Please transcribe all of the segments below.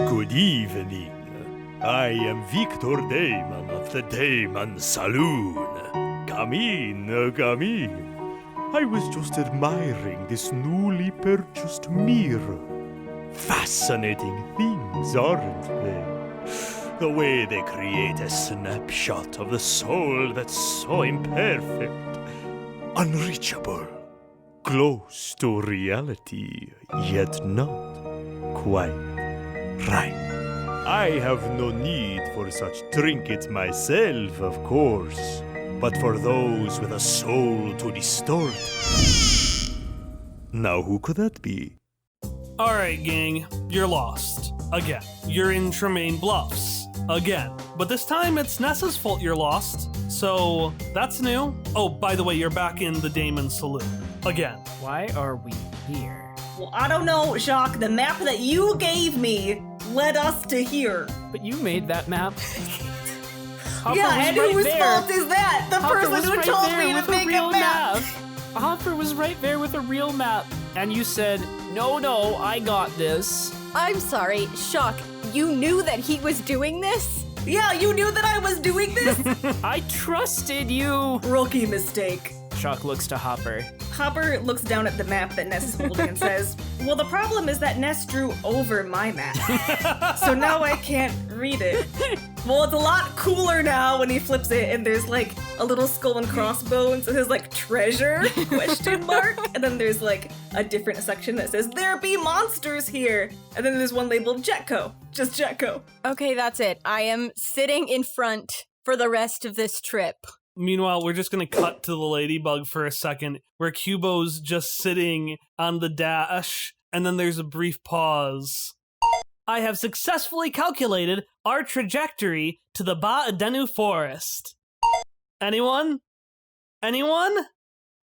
Good evening. I am Victor Daemon of the Daemon Saloon. Come in, come in. I was just admiring this newly purchased mirror. Fascinating things, aren't they? The way they create a snapshot of the soul that's so imperfect, unreachable, close to reality, yet not quite right. I have no need for such trinkets myself, of course, but for those with a soul to distort. Now, who could that be? Alright, gang, you're lost. Again. You're in Tremaine Bluffs. Again. But this time it's Nessa's fault you're lost, so that's new. Oh, by the way, you're back in the Daemon Saloon. Again. Why are we here? Well, I don't know, Jacques. The map that you gave me led us to here. But you made that map. Yeah, and whose fault is that? The Hopper person who told me to make a map. Hopper was right there with a real map. And you said, no, I got this. I'm sorry, Shock, you knew that he was doing this? Yeah, you knew that I was doing this? I trusted you. Rookie mistake. Shock looks to Hopper. Hopper looks down at the map that Ness is holding and says, well, the problem is that Ness drew over my map. So now I can't read it. Well, it's a lot cooler now when he flips it and there's like a little skull and crossbones. It says like treasure, question mark. And then there's like a different section that says there be monsters here. And then there's one labeled Jetco, just Jetco. Okay, that's it. I am sitting in front for the rest of this trip. Meanwhile, we're just gonna cut to the ladybug for a second, where Cubo's just sitting on the dash, and then there's a brief pause. I have successfully calculated our trajectory to the Ba-Adenu forest. Anyone? Anyone?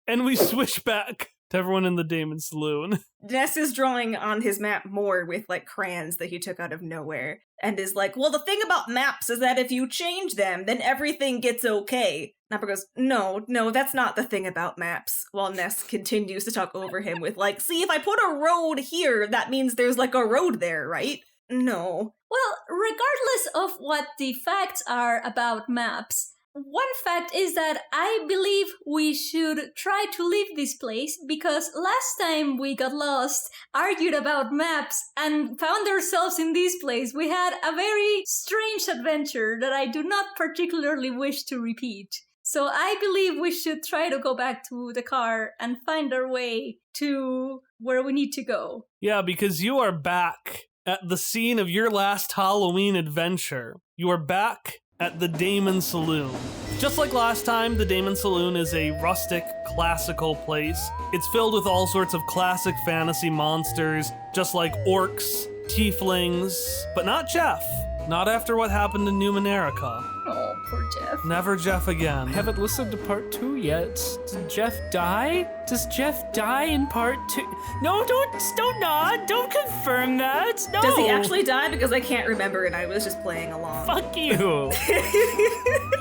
And we switch back to everyone in the Daemon Saloon. Ness is drawing on his map more with like crayons that he took out of nowhere and is like, well, the thing about maps is that if you change them, then everything gets okay. Napper goes, no, that's not the thing about maps. While Ness continues to talk over him with like, see, if I put a road here, that means there's like a road there, right? No. Well, regardless of what the facts are about maps, one fact is that I believe we should try to leave this place because last time we got lost, argued about maps, and found ourselves in this place, we had a very strange adventure that I do not particularly wish to repeat. So I believe we should try to go back to the car and find our way to where we need to go. Yeah, because you are back at the scene of your last Halloween adventure. You are back at the Daemon Saloon. Just like last time, the Daemon Saloon is a rustic, classical place. It's filled with all sorts of classic fantasy monsters, just like orcs, tieflings, but not Jeff. Not after what happened in Numenorica. Oh, poor Jeff. Never Jeff again. I haven't listened to part 2 yet. Did Jeff die? Does Jeff die in part 2? No, don't nod. Don't confirm that. No. Does he actually die? Because I can't remember and I was just playing along. Fuck you.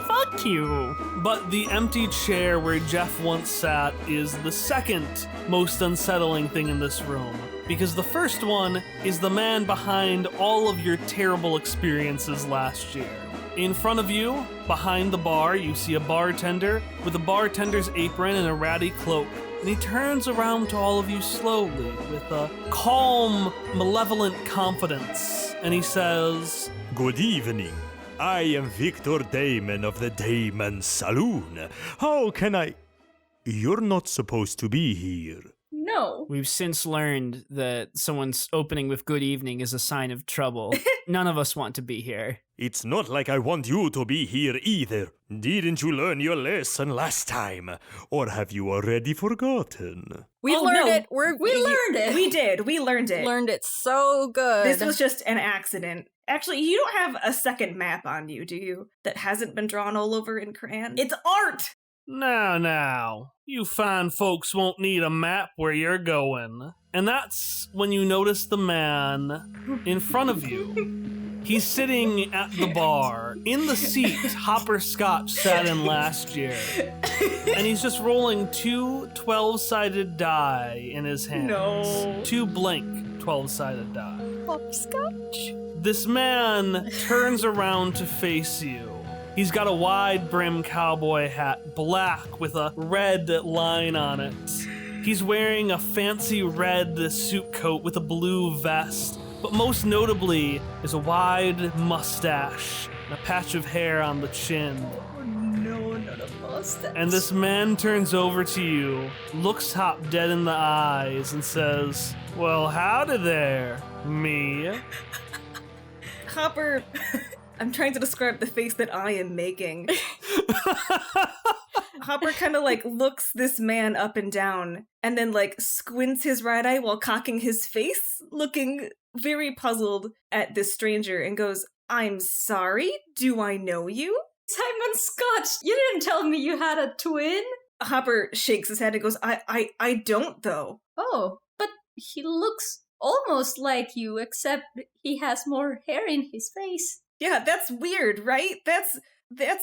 Fuck you. But the empty chair where Jeff once sat is the second most unsettling thing in this room. Because the first one is the man behind all of your terrible experiences last year. In front of you, behind the bar, you see a bartender with a bartender's apron and a ratty cloak. And he turns around to all of you slowly with a calm, malevolent confidence. And he says, Good evening. I am Victor Daemon of the Daemon Saloon. How can I... You're not supposed to be here. No. We've since learned that someone's opening with good evening is a sign of trouble. None of us want to be here. It's not like I want you to be here either. Didn't you learn your lesson last time? Or have you already forgotten? We learned it. We learned it. We did. We learned it. Learned it so good. This was just an accident. Actually, you don't have a second map on you, do you? That hasn't been drawn all over in crayon? It's art! Now, you fine folks won't need a map where you're going. And that's when you notice the man in front of you. He's sitting at the bar, in the seat Hopper Scotch sat in last year. And he's just rolling 2 12-sided die in his hands. No. 2 blank 12-sided die. Hopscotch? This man turns around to face you. He's got a wide brim cowboy hat, black with a red line on it. He's wearing a fancy red suit coat with a blue vest, but most notably is a wide mustache and a patch of hair on the chin. Oh no, not a mustache. And this man turns over to you, looks Hop dead in the eyes, and says, "Well, howdy there, me." Hopper, I'm trying to describe the face that I am making. Hopper kind of like looks this man up and down and then like squints his right eye while cocking his face, looking very puzzled at this stranger and goes, "I'm sorry, do I know you?" Simon Scott, you didn't tell me you had a twin. Hopper shakes his head and goes, I don't though. Oh, but he looks almost like you, except he has more hair in his face. Yeah, that's weird, right? That's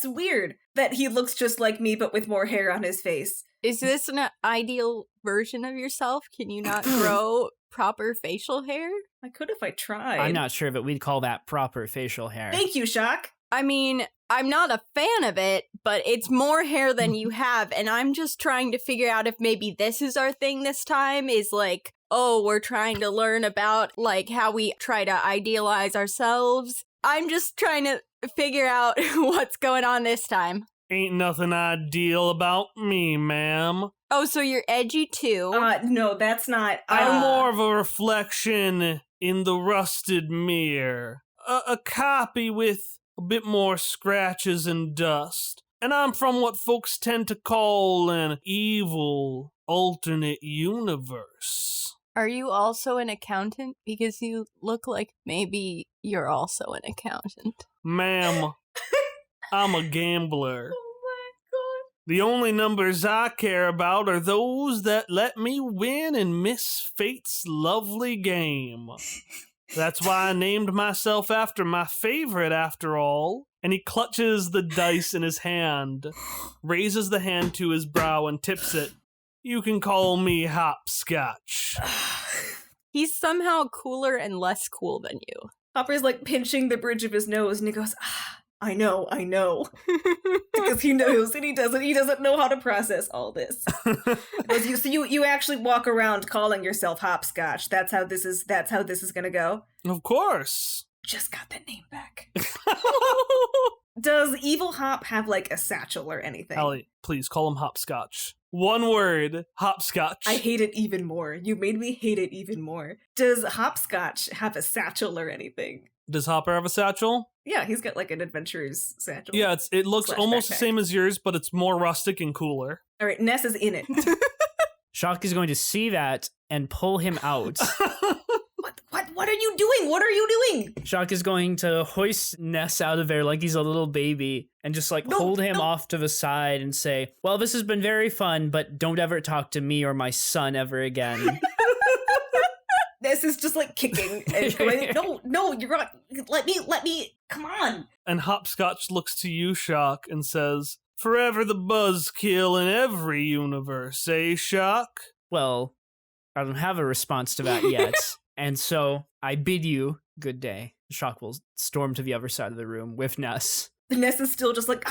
weird that he looks just like me but with more hair on his face. Is this an ideal version of yourself? Can you not grow proper facial hair? I could if I tried. I'm not sure that we'd call that proper facial hair. Thank you, Shock. I mean, I'm not a fan of it, but it's more hair than you have, and I'm just trying to figure out if maybe this is our thing this time, is like, oh, we're trying to learn about, like, how we try to idealize ourselves. I'm just trying to figure out what's going on this time. Ain't nothing ideal about me, ma'am. Oh, so you're edgy too? No, that's not. I'm more of a reflection in the rusted mirror. A copy with a bit more scratches and dust. And I'm from what folks tend to call an evil alternate universe. Are you also an accountant? Because you look like maybe you're also an accountant. Ma'am, I'm a gambler. Oh my god. The only numbers I care about are those that let me win and miss fate's lovely game. That's why I named myself after my favorite, after all. And he clutches the dice in his hand, raises the hand to his brow and tips it. You can call me Hopscotch. He's somehow cooler and less cool than you. Hopper's like pinching the bridge of his nose and he goes, I know. Because he knows and he doesn't know how to process all this. He goes, so you actually walk around calling yourself Hopscotch. That's how this is gonna go? Of course. Just got that name back. Does Evil Hop have like a satchel or anything? Ellie, please call him Hopscotch. One word, Hopscotch. I hate it even more. You made me hate it even more. Does Hopscotch have a satchel or anything? Does Hopper have a satchel? Yeah, he's got like an adventurer's satchel. Yeah, it looks Slash almost the backpack. same as yours, but it's more rustic and cooler. All right, Ness is in it. Shock is going to see that and pull him out. What are you doing? What are you doing? Shock is going to hoist Ness out of there like he's a little baby and just like hold him off to the side and say, well, this has been very fun, but don't ever talk to me or my son ever again. Ness is just like kicking and going, no, you're not. Let me, come on. And Hopscotch looks to you, Shock, and says, forever the buzzkill in every universe, eh, Shock? Well, I don't have a response to that yet. And so I bid you good day. Shock will storm to the other side of the room with Ness. Ness is still just like,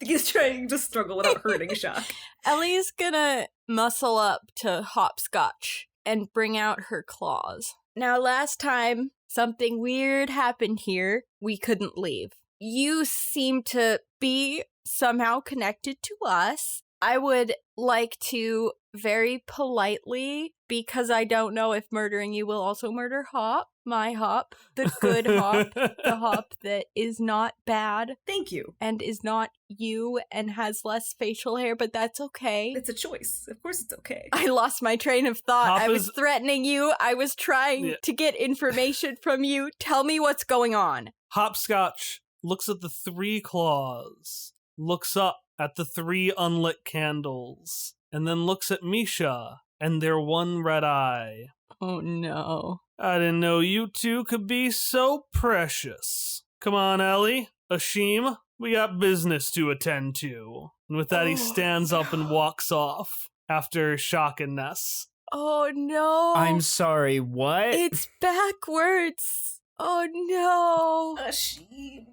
he's trying to struggle without hurting Shock. Ellie's gonna muscle up to Hopscotch and bring out her claws. Now, last time something weird happened here, we couldn't leave. You seem to be somehow connected to us. I would like to very politely, because I don't know if murdering you will also murder Hop, my Hop, the good Hop, the Hop that is not bad. Thank you. And is not you and has less facial hair, but that's okay. It's a choice. Of course it's okay. I lost my train of thought. Hop I was is- threatening you. I was trying to get information from you. Tell me what's going on. Hopscotch looks at the 3 claws, looks up at the 3 unlit candles, and then looks at Misha and their 1 red eye. Oh no. I didn't know you two could be so precious. Come on, Ellie. Ashim, we got business to attend to. And with that, he stands up and walks off after Shock and Ness. Oh no. I'm sorry, what? It's backwards. Oh no. A sheep.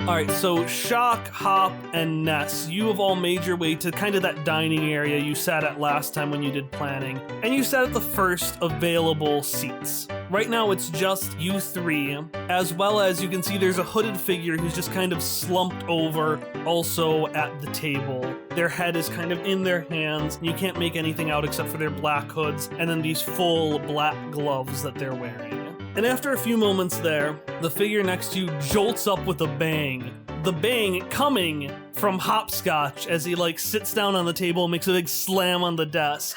Alright, so Shock, Hop, and Ness, you have all made your way to kind of that dining area you sat at last time when you did planning, and you sat at the first available seats. Right now it's just you three, as well as you can see there's a hooded figure who's just kind of slumped over, also at the table. Their head is kind of in their hands, and you can't make anything out except for their black hoods, and then these full black gloves that they're wearing. And after a few moments there, the figure next to you jolts up with a bang. The bang coming from Hopscotch as he sits down on the table and makes a big slam on the desk.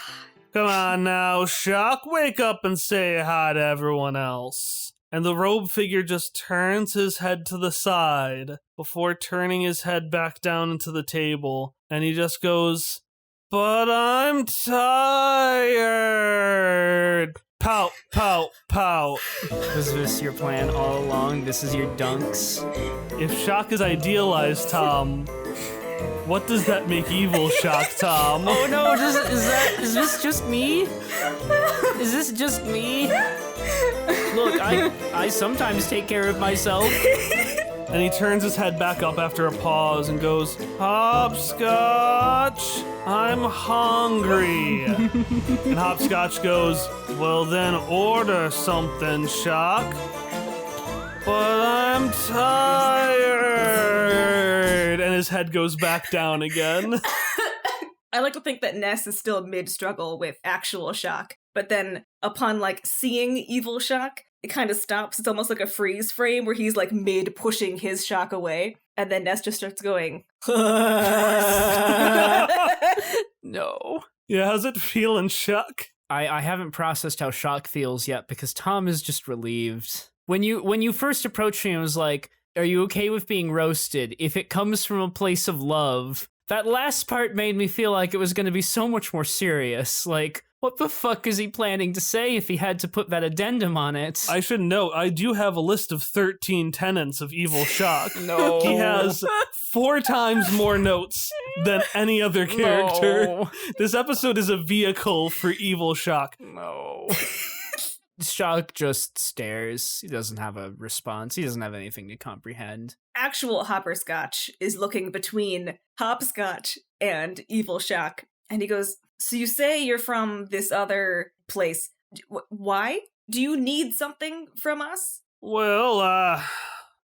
Come on now, Shock, wake up and say hi to everyone else. And the robe figure just turns his head to the side before turning his head back down into the table. And he just goes, "But I'm tired." Pout, pout, pout. Was this your plan all along? This is your dunks? If Shock is idealized, Tom, what does that make evil Shock, Tom? Oh no, is this just me? Is this just me? Look, I sometimes take care of myself. And he turns his head back up after a pause and goes, "Hopscotch, I'm hungry." And Hopscotch goes, "Well then order something, Shock." "But I'm tired." And his head goes back down again. I like to think that Ness is still mid-struggle with actual Shock, but then upon seeing evil Shock, it kind of stops. It's almost like a freeze frame where he's mid-pushing his Shock away, and then Ness just starts going, No. Yeah, how's it feeling, Shock? I haven't processed how Shock feels yet because Tom is just relieved. When you first approached me and was like, "Are you okay with being roasted? If it comes from a place of love," that last part made me feel like it was going to be so much more serious. What the fuck is he planning to say if he had to put that addendum on it? I should note, I do have a list of 13 tenets of evil Shock. No. He has 4 times more notes than any other character. No. This episode is a vehicle for evil Shock. No. Shock just stares. He doesn't have a response. He doesn't have anything to comprehend. Actual Hopperscotch is looking between Hopscotch and evil Shock, and he goes, "So you say you're from this other place. Why? Do you need something from us?" Well, I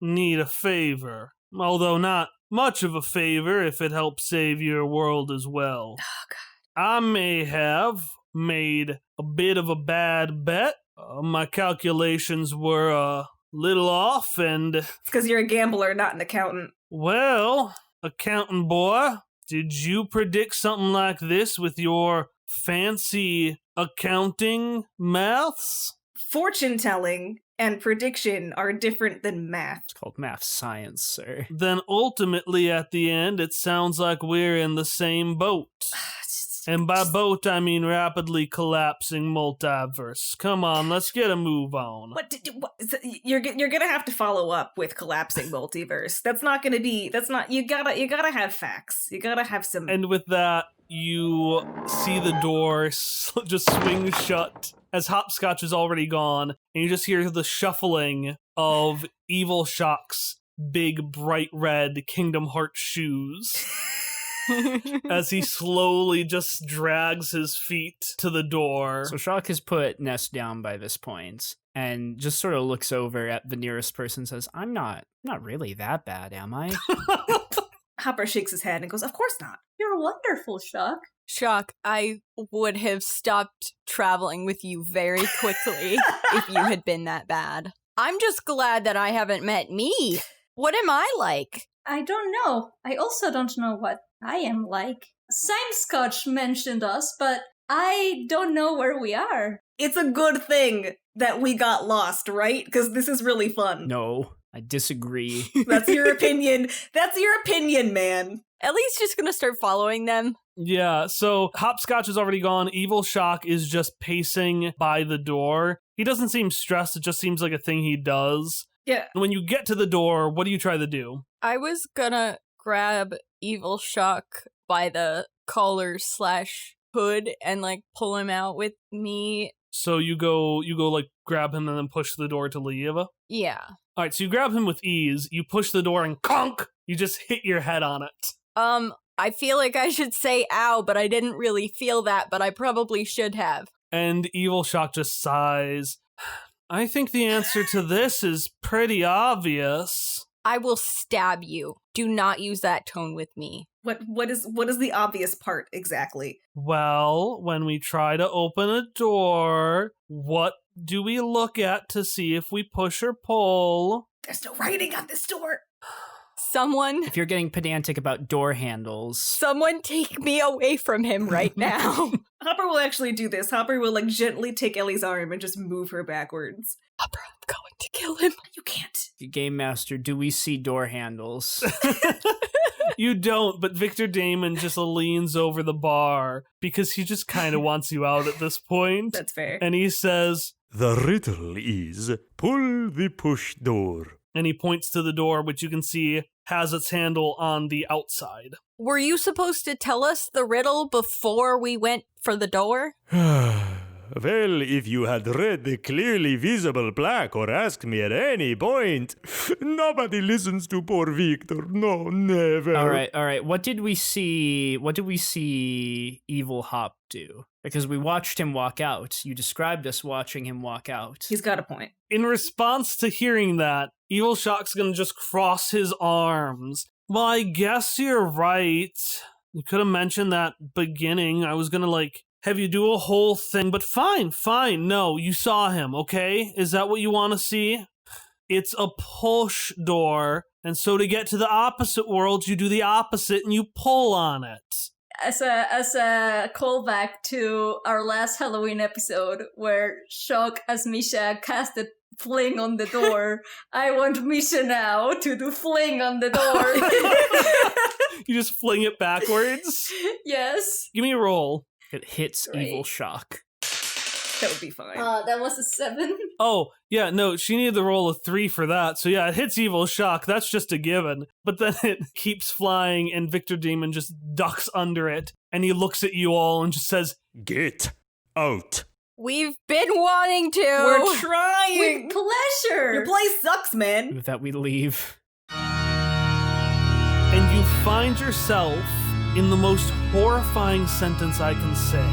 need a favor. Although not much of a favor if it helps save your world as well. Oh, God. I may have made a bit of a bad bet. My calculations were a little off, and... It's because you're a gambler, not an accountant. Well, accountant boy, did you predict something like this with your fancy accounting maths? Fortune-telling and prediction are different than math. It's called math science, sir. Then ultimately at the end, it sounds like we're in the same boat. And by boat, I mean rapidly collapsing multiverse. Come on, let's get a move on. You're gonna have to follow up with collapsing multiverse. That's not gonna be. That's not. You gotta have facts. You gotta have some. And with that, you see the door just swing shut as Hopscotch is already gone, and you just hear the shuffling of Evil Shock's big, bright red Kingdom Hearts shoes. As he slowly just drags his feet to the door. So Shock has put Ness down by this point and just sort of looks over at the nearest person and says, I'm not really that bad, am I? Hopper shakes his head and goes, "Of course not. You're wonderful, Shock. Shock, I would have stopped traveling with you very quickly if you had been that bad. I'm just glad that I haven't met me. What am I like? I don't know. I also don't know what I am like. Scotch mentioned us, but I don't know where we are. It's a good thing that we got lost, right? Because this is really fun." No, I disagree. That's your opinion. That's your opinion, man. At least just gonna start following them. Yeah, so Hopscotch is already gone. Evil Shock is just pacing by the door. He doesn't seem stressed. It just seems like a thing he does. Yeah. When you get to the door, what do you try to do? I was gonna grab Evil Shock by the collar/hood and like pull him out with me. So you go like grab him and then push the door to leave. All Yeah. right, so you grab him with ease, you push the door and conk, you just hit your head on it. I feel like I should say ow, but I didn't really feel that, but I probably should have. And Evil Shock just sighs. I think the answer to this is pretty obvious. I will stab you. Do not use that tone with me. What is the obvious part exactly? Well, when we try to open a door, what do we look at to see if we push or pull? There's no writing on this door. Someone If you're getting pedantic about door handles, take me away from him right now. Hopper will actually do this. Hopper will like gently take Ellie's arm and just move her backwards. Hopper, I'm going to kill him. You can't. Game Master, do we see door handles? You don't, but Victor Damon just leans over the bar because he just kind of wants you out at this point. That's fair. And he says, The riddle is pull the push door. and he points to the door, which you can see has its handle on the outside. Were you supposed to tell us the riddle before we went for the door? Well, if you had read the clearly visible plaque or asked me at any point, nobody listens to poor Victor. No, never. All right. What did we see Evil Hop do? Because we watched him walk out. You described us watching him walk out. He's got a point. In response to hearing that, Evil Shock's gonna just cross his arms. Well, I guess you're right. You could have mentioned that beginning. I was gonna, have you do a whole thing, but fine. No, you saw him, okay? Is that what you want to see? It's a push door, and so to get to the opposite world, you do the opposite and you pull on it. As a callback to our last Halloween episode where Shock as Misha casted fling on the door, I want Misha now to do fling on the door. You just fling it backwards? Yes. Give me a roll. It hits Great. Evil Shock. That would be fine. That was a 7. Oh, yeah, no, she needed to roll a 3 for that. So yeah, it hits Evil Shock. That's just a given. But then it keeps flying and Victor Demon just ducks under it. And he looks at you all and just says, Get out. We've been wanting to. We're trying. With pleasure. Your place sucks, man. With that, we leave. and you find yourself in the most horrifying sentence I can say.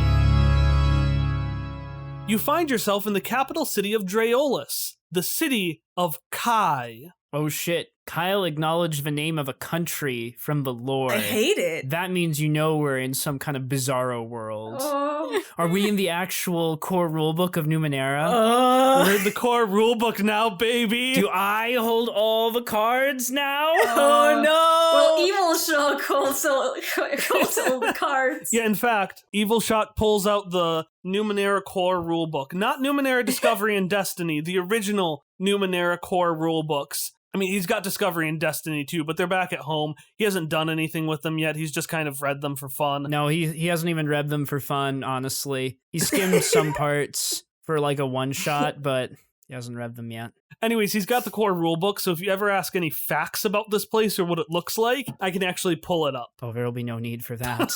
You find yourself in the capital city of Draeolus, the city of Kai. Oh shit. Kyle acknowledged the name of a country from the lore. I hate it. That means you know we're in some kind of bizarro world. Oh. Are we in the actual core rulebook of Numenera? We're in the core rulebook now, baby. Do I hold all the cards now? Oh no! Well, Evil Shock holds all the cards. Yeah, in fact, Evil Shock pulls out the Numenera core rulebook. Not Numenera Discovery and Destiny, the original Numenera core rulebooks. I mean, he's got Discovery and Destiny too, but they're back at home. He hasn't done anything with them yet. He's just kind of read them for fun. No, he hasn't even read them for fun, honestly. He skimmed some parts for like a one-shot, but he hasn't read them yet. Anyways, he's got the core rulebook, so if you ever ask any facts about this place or what it looks like, I can actually pull it up. Oh, there'll be no need for that.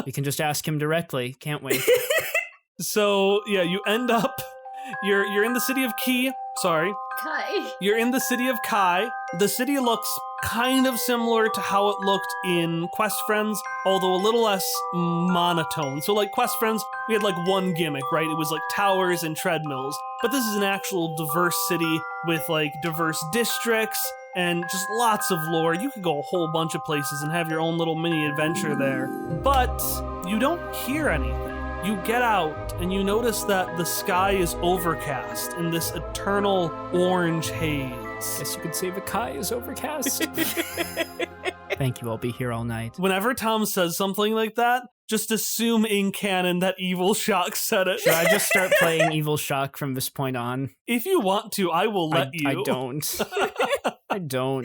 We can just ask him directly. Can't wait. So, yeah, you end up... You're in the city of Kai. Kai. You're in the city of Kai. The city looks kind of similar to how it looked in Quest Friends, although a little less monotone. So like Quest Friends, we had like one gimmick, right? It was like towers and treadmills. But this is an actual diverse city with like diverse districts and just lots of lore. You could go a whole bunch of places and have your own little mini adventure there. But you don't hear anything. You get out and you notice that the sky is overcast in this eternal orange haze. Guess you could say the Kai is overcast. Thank you, I'll be here all night. Whenever Tom says something like that, just assume in canon that Evil Shock said it. Should I just start playing Evil Shock from this point on? If you want to, I will let you. I don't. I don't.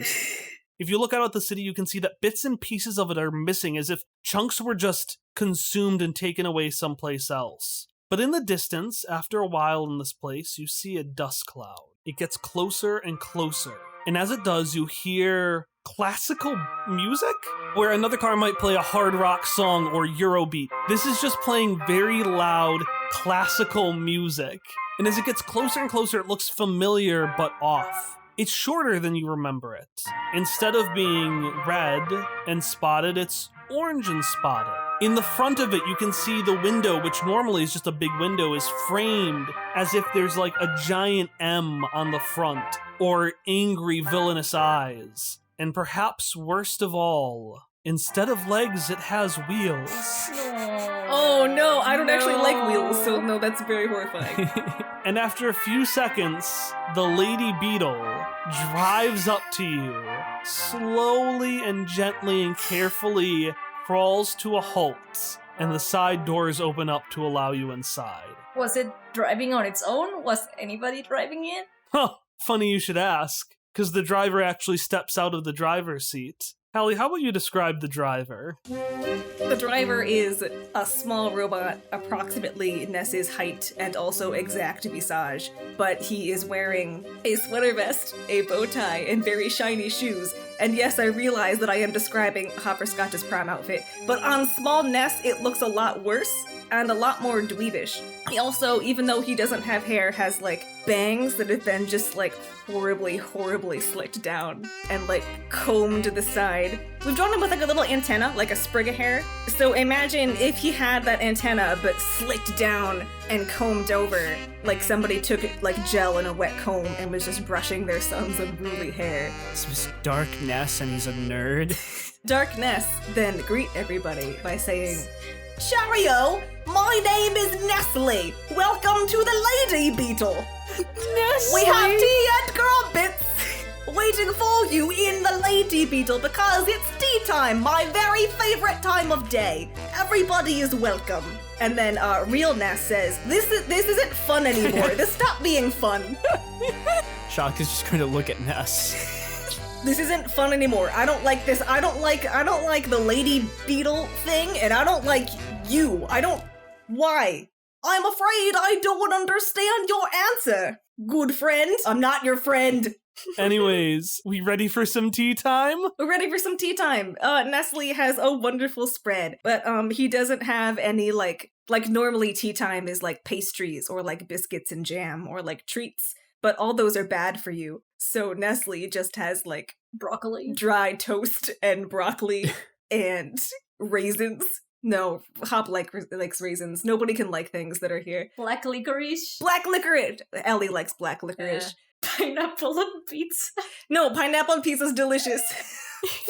If you look out at the city, you can see that bits and pieces of it are missing, as if chunks were just consumed and taken away someplace else. But in the distance, after a while in this place, you see a dust cloud. It gets closer and closer. And as it does, you hear classical music, where another car might play a hard rock song or Eurobeat. This is just playing very loud classical music. And as it gets closer and closer, it looks familiar but off. It's shorter than you remember it. Instead of being red and spotted, it's orange and spotted. In the front of it, you can see the window, which normally is just a big window, is framed as if there's like a giant M on the front, or angry villainous eyes. And perhaps worst of all, instead of legs, it has wheels. Oh no, I don't actually like wheels, so no, that's very horrifying. And after a few seconds, the Lady Beetle drives up to you, slowly and gently and carefully crawls to a halt, and the side doors open up to allow you inside. Was it driving on its own? Was anybody driving it? Huh, funny you should ask, because the driver actually steps out of the driver's seat. Hallie, how about you describe the driver? The driver is a small robot, approximately Ness's height and also exact visage, but he is wearing a sweater vest, a bow tie, and very shiny shoes. And yes, I realize that I am describing Hopperscotch's prime outfit, but on small Ness, it looks a lot worse and a lot more dweebish. He also, even though he doesn't have hair, has like bangs that have been just like horribly, horribly slicked down and like combed to the side. We've drawn him with like a little antenna, like a sprig of hair. So imagine if he had that antenna but slicked down and combed over, like somebody took like gel in a wet comb and was just brushing their son's unruly hair. This was Dark Ness and he's a nerd. Dark Ness then greet everybody by saying, "Cheerio, my name is Nestle. Welcome to the Lady Beetle. We have tea and crumpets waiting for you in the Lady Beetle because it's tea time, my very favorite time of day. Everybody is welcome." And then Real Ness says, this isn't fun anymore. This stopped being fun. Shock is just going to look at Ness. This isn't fun anymore. I don't like this. I don't like the Lady Beetle thing, and I don't like you. Why? I'm afraid I don't understand your answer. Good friend. I'm not your friend. Anyways, we ready for some tea time? We're ready for some tea time. Nestle has a wonderful spread, but he doesn't have any like normally tea time is like pastries or like biscuits and jam or like treats, but all those are bad for you. So Nestle just has like Broccoli. dry toast and broccoli and raisins. No, Hop likes raisins. Nobody can like things that are here. Black licorice. Black licorice. Ellie likes black licorice. Pineapple and pizza. No, pineapple and pizza's delicious.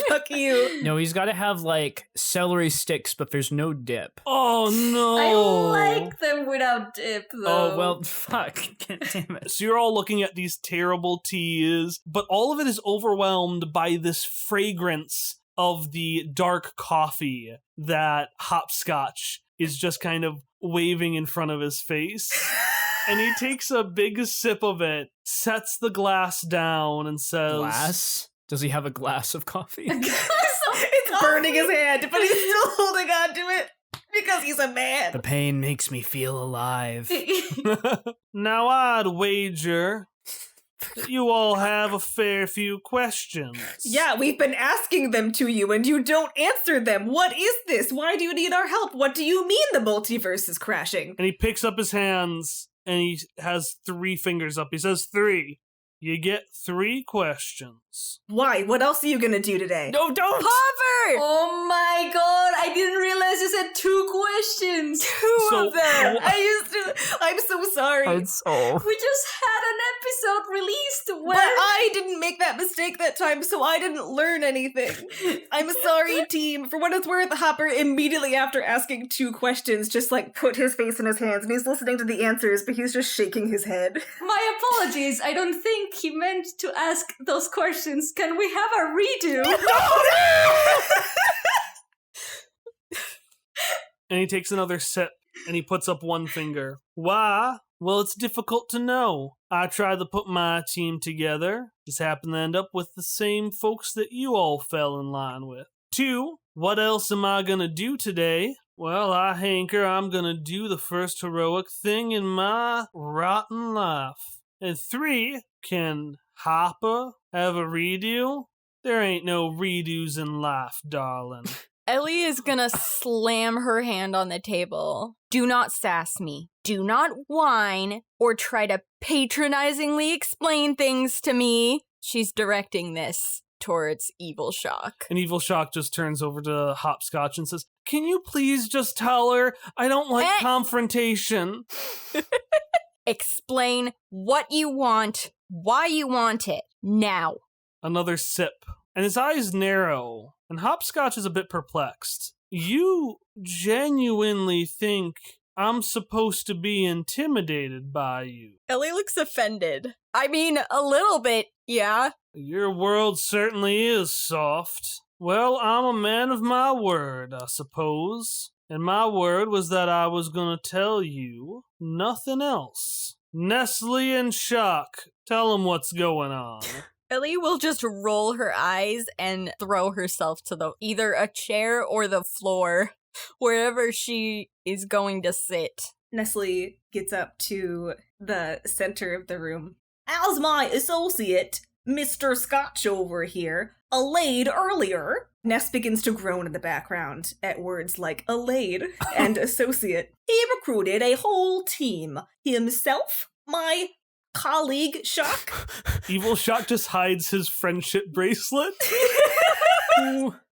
Fuck you. No, he's got to have like celery sticks, but there's no dip. Oh no! I like them without dip, though. Oh, well, fuck. God damn it. So you're all looking at these terrible teas, but all of it is overwhelmed by this fragrance of the dark coffee that Hopscotch is just kind of waving in front of his face. And he takes a big sip of it, sets the glass down, and says... Glass? Does he have a glass of coffee? It's burning his hand, but he's still holding on to it because he's a man. The pain makes me feel alive. Now I'd wager that you all have a fair few questions. Yeah, we've been asking them to you and you don't answer them. What is this? Why do you need our help? What do you mean the multiverse is crashing? And he picks up his hands and he has 3 fingers up. He says 3. You get 3 questions. Why? What else are you gonna do today? No, don't! Hover! Oh my god, I didn't realize you said 2 questions. So- of them. I'm so sorry. Oh. We just had an episode released where... But I didn't make that mistake that time, so I didn't learn anything. I'm sorry, team. For what it's worth, Hopper, immediately after asking 2 questions, just like put his face in his hands, and he's listening to the answers, but he's just shaking his head. My apologies, I don't think he meant to ask those questions. Can we have a redo? And he takes another sip and he puts up 1 finger. Why? Well, it's difficult to know. I tried to put my team together. Just happened to end up with the same folks that you all fell in line with. 2, what else am I gonna do today? Well, I hanker I'm gonna do the first heroic thing in my rotten life. And 3, can Hopper have a redo? There ain't no redos in life, darling. Ellie is gonna slam her hand on the table. Do not sass me. Do not whine or try to patronizingly explain things to me. She's directing this towards Evil Shock. And Evil Shock just turns over to Hopscotch and says, "Can you please just tell her I don't like confrontation?" Explain what you want, why you want it, now. Another sip. And his eyes narrow, and Hopscotch is a bit perplexed. "You genuinely think I'm supposed to be intimidated by you?" Ellie looks offended. I mean, a little bit, yeah. "Your world certainly is soft. Well, I'm a man of my word, I suppose. And my word was that I was gonna tell you nothing else. Nestle and Shock, tell them what's going on." Ellie will just roll her eyes and throw herself to either a chair or the floor, wherever she is going to sit. Nestle gets up to the center of the room. "As my associate, Mr. Scotch over here, allayed earlier," Ness begins to groan in the background at words like allayed and associate. "He recruited a whole team. Himself, my colleague Shock." Evil Shock just hides his friendship bracelet.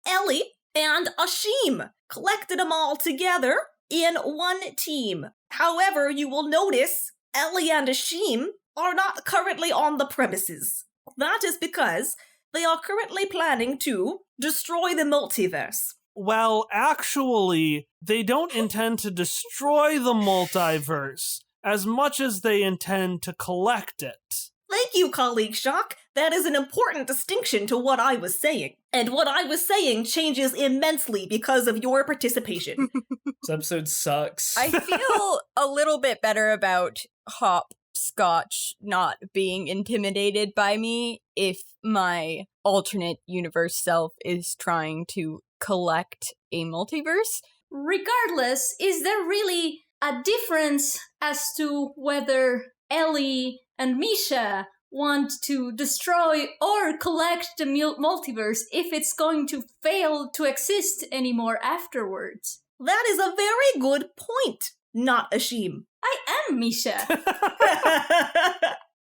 "Ellie and Ashim collected them all together in one team. However, you will notice Ellie and Ashim are not currently on the premises. That is because they are currently planning to destroy the multiverse." Well, actually, they don't intend to destroy the multiverse as much as they intend to collect it. Thank you, colleague Shock. That is an important distinction to what I was saying. And what I was saying changes immensely because of your participation. This episode sucks. I feel a little bit better about Hopscotch not being intimidated by me if my alternate universe self is trying to collect a multiverse. Regardless, is there really a difference as to whether Ellie and Misha want to destroy or collect the multiverse if it's going to fail to exist anymore afterwards? That is a very good point, not Ashim. I am Misha.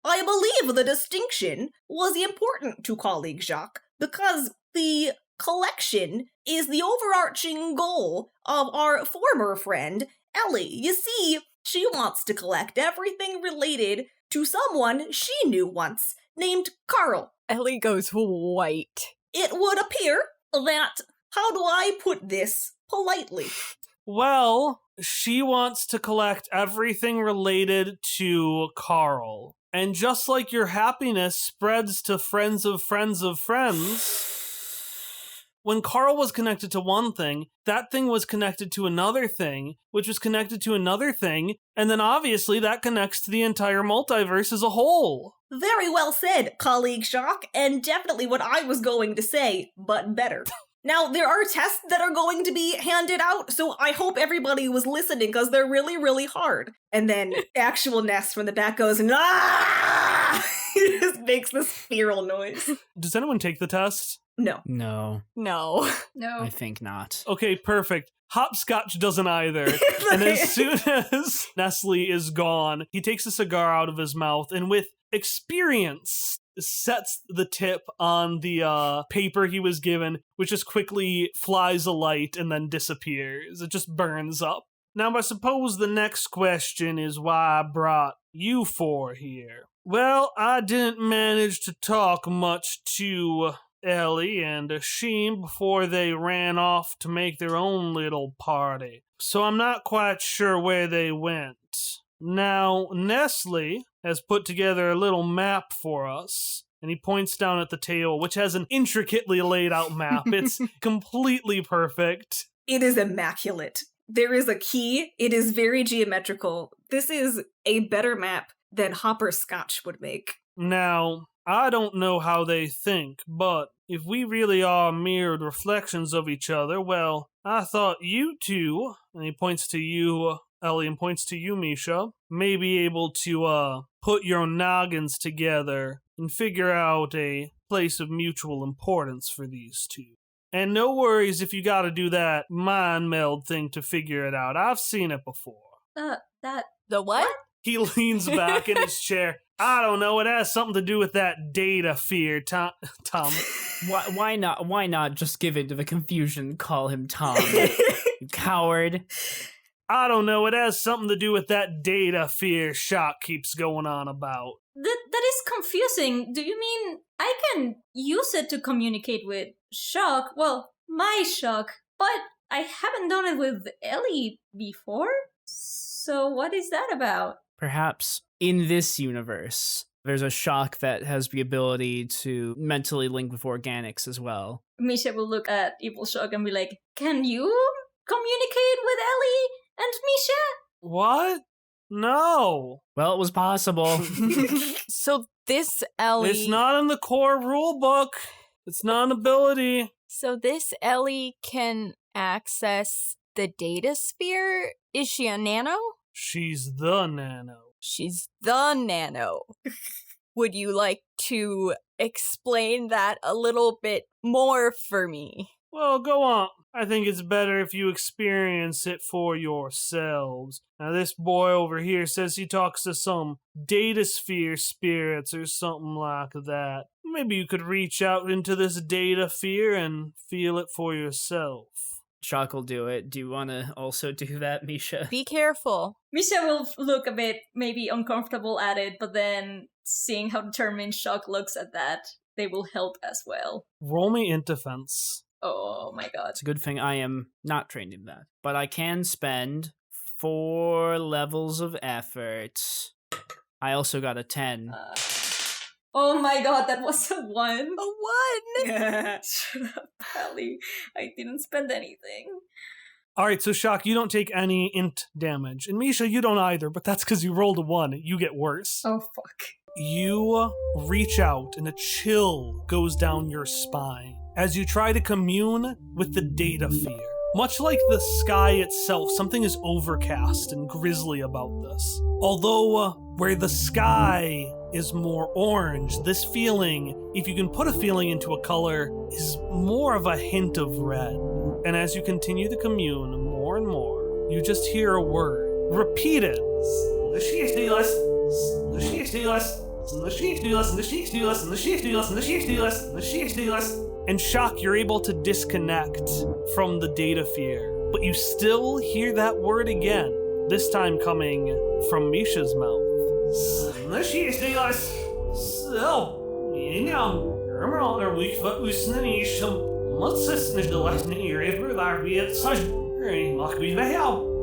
I believe the distinction was important to colleague Jacques because the collection is the overarching goal of our former friend, Ellie. You see, she wants to collect everything related to someone she knew once, named Carl. Ellie goes white. It would appear that, how do I put this politely? Well, she wants to collect everything related to Carl. And just like your happiness spreads to friends of friends of friends, when Carl was connected to one thing, that thing was connected to another thing, which was connected to another thing, and then obviously that connects to the entire multiverse as a whole. Very well said, colleague Jacques, and definitely what I was going to say, but better. Now, there are tests that are going to be handed out, so I hope everybody was listening, because they're really, really hard. And then actual Ness from the back goes, "Ah!" He just makes this feral noise. Does anyone take the test? No. No, No. No. I think not. Okay, perfect. Hopscotch doesn't either. And as soon as Nestle is gone, he takes a cigar out of his mouth and with experience sets the tip on the paper he was given, which just quickly flies alight and then disappears. It just burns up. Now, I suppose the next question is why I brought you four here. Well, I didn't manage to talk much to Ellie and Ashim before they ran off to make their own little party, so I'm not quite sure where they went. Now, Nestle has put together a little map for us, and he points down at the table, which has an intricately laid out map. It's completely perfect. It is immaculate. There is a key. It is very geometrical. This is a better map than Hopscotch would make. Now, I don't know how they think, but if we really are mirrored reflections of each other, well, I thought you two, and he points to you, Ellie, and points to you, Misha, may be able to, put your noggins together and figure out a place of mutual importance for these two. And no worries if you gotta do that mind meld thing to figure it out. I've seen it before. That The what? He leans back in his chair. I don't know, it has something to do with that data fear, Tom. Why not? Why not just give in to the confusion? Call him Tom, you coward. I don't know, it has something to do with that data fear Shock keeps going on about. that is confusing. Do you mean I can use it to communicate with Shock? Well, my Shock, but I haven't done it with Ellie before. So what is that about? Perhaps in this universe, there's a Shock that has the ability to mentally link with organics as well. Misha will look at Evil Shock and be like, "Can you communicate with Ellie and Misha?" What? No. Well, it was possible. So this Ellie... It's not in the core rule book. It's not an ability. So this Ellie can access the data sphere? Is she a nano? She's the nano. She's the nano. Would you like to explain that a little bit more for me? Well, go on. I think it's better if you experience it for yourselves. Now, this boy over here says he talks to some data sphere spirits or something like that. Maybe you could reach out into this data sphere and feel it for yourself. Shock will do it. Do you want to also do that, Misha? Be careful. Misha will look a bit maybe uncomfortable at it, but then seeing how determined Shock looks at that, they will help as well. Roll me in defense. Oh my god. It's a good thing I am not trained in that. But I can spend 4 levels of effort. I also got a 10. Oh my god, that was a 1. A 1! Shut up, Pally. I didn't spend anything. Alright, so Shock, you don't take any int damage. And Misha, you don't either, but that's because you rolled a 1. You get worse. Oh fuck. You reach out and a chill goes down your spine as you try to commune with the data fear. Much like the sky itself, something is overcast and grisly about this. Although where the sky is more orange, this feeling, if you can put a feeling into a color, is more of a hint of red. And as you continue to commune more and more, you just hear a word. Repeat it. And Shock, you're able to disconnect from the data fear, but you still hear that word again, this time coming from Misha's mouth.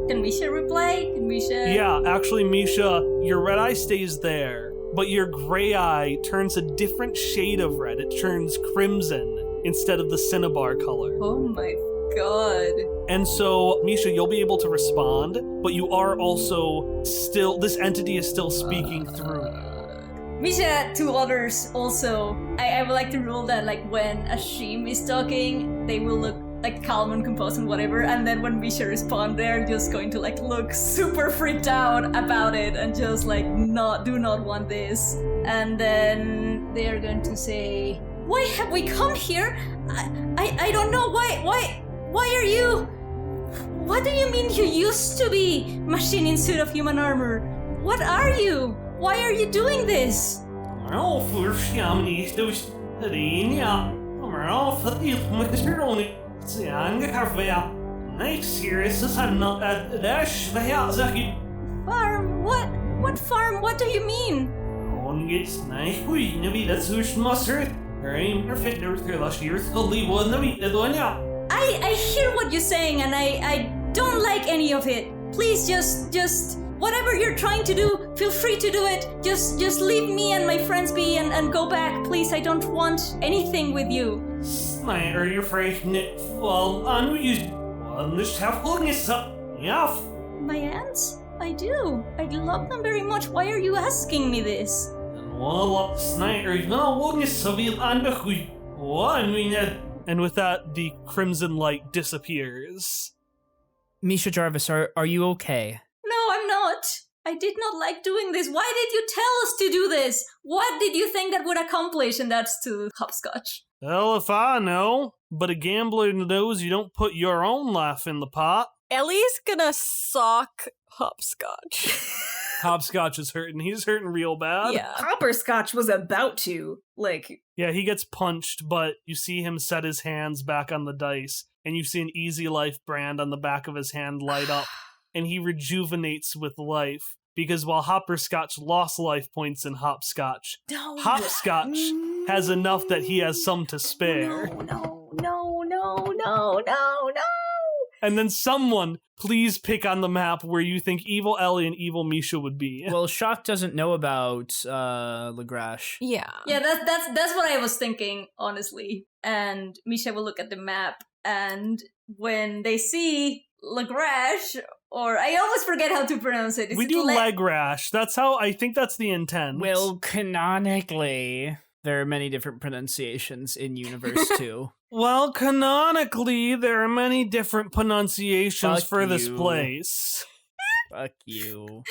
Can Misha reply? Can Misha... Yeah, actually, Misha, your red eye stays there, but your gray eye turns a different shade of red. It turns crimson instead of the cinnabar color. Oh my god. And so, Misha, you'll be able to respond, but you are also still, this entity is still speaking through you. Misha, to others also, I would like to rule that like when Ashim is talking, they will look like calm and composed and whatever, and then when Misha responds, they're just going to like look super freaked out about it and just like do not want this. And then they are going to say, "Why have we come here? I don't know why are you? What do you mean you used to be machine in suit of human armor? What are you? Why are you doing this?" Farm? What farm? What do you mean? I hear what you're saying and I don't like any of it. Please just whatever you're trying to do, feel free to do it. Just leave me and my friends be and go back. Please, I don't want anything with you. My aunts? I do. I love them very much. Why are you asking me this? And with that, the crimson light disappears. Misha Jarvis, are you okay? No, I'm not. I did not like doing this. Why did you tell us to do this? What did you think that would accomplish? And that's to Hopscotch. Well, if I know, but a gambler knows you don't put your own life in the pot. Ellie's gonna sock Hopscotch. Hopscotch is hurting. He's hurting real bad. Yeah. Hopperscotch was about to, like, Yeah, he gets punched, but you see him set his hands back on the dice, and you see an Easy Life brand on the back of his hand light up, and he rejuvenates with life. Because while Hopperscotch lost life points in Hopscotch, no. Hopscotch has enough that he has some to spare. No. And then someone, please pick on the map where you think Evil Ellie and Evil Misha would be. Well, Shock doesn't know about Legrash. Yeah. Yeah, that's what I was thinking, honestly. And Misha will look at the map, and when they see Legrash, or I always forget how to pronounce it. We do Legrash. That's how, I think that's the intent. Well, canonically, there are many different pronunciations in Universe 2. Well, canonically, there are many different pronunciations Fuck for this you. place. Fuck you.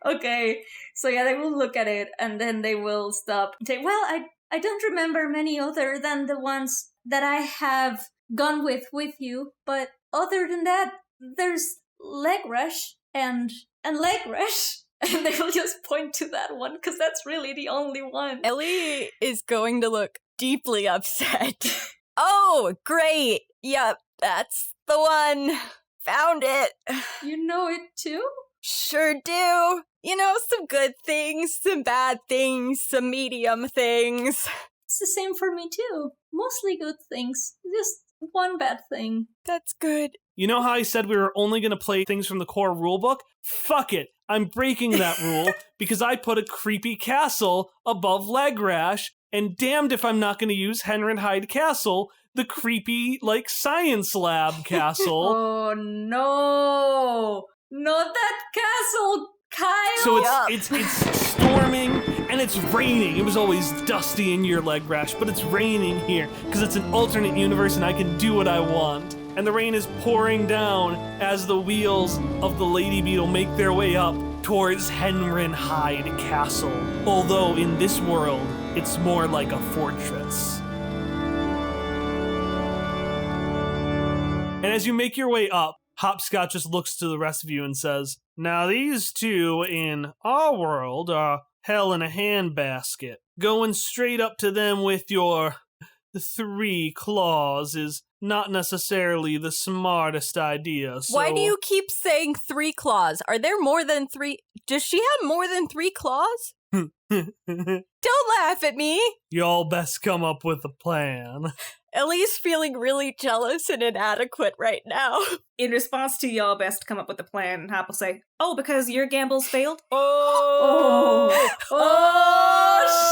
Okay, so yeah, they will look at it, and then they will stop and say, well, I don't remember many other than the ones that I have gone with you, but other than that, there's Legrash and Legrash. And they will just point to that one, because that's really the only one. Ellie is going to look deeply upset. Oh, great. Yep, that's the one. Found it. You know it too? Sure do. You know, some good things, some bad things, some medium things. It's the same for me too. Mostly good things. Just one bad thing. That's good. You know how I said we were only going to play things from the core rulebook? Fuck it. I'm breaking that rule because I put a creepy castle above Legrash, and damned if I'm not going to use Henry Hyde Castle, the creepy, like, science lab castle. Oh no! Not that castle, Kyle! So it's storming and it's raining. It was always dusty in your Legrash, but it's raining here because it's an alternate universe and I can do what I want. And the rain is pouring down as the wheels of the Lady Beetle make their way up towards Henry Hyde Castle. Although in this world, it's more like a fortress. And as you make your way up, Hopscotch just looks to the rest of you and says, now these two in our world are hell in a handbasket. Going straight up to them with your 3 claws is not necessarily the smartest idea. So Why do you keep saying 3 claws? Are there more than 3? Does she have more than 3 claws? Don't laugh at me. Y'all best come up with a plan. Ellie's feeling really jealous and inadequate right now. In response to y'all best come up with a plan, Hop will say, oh, because your gambles failed? Oh!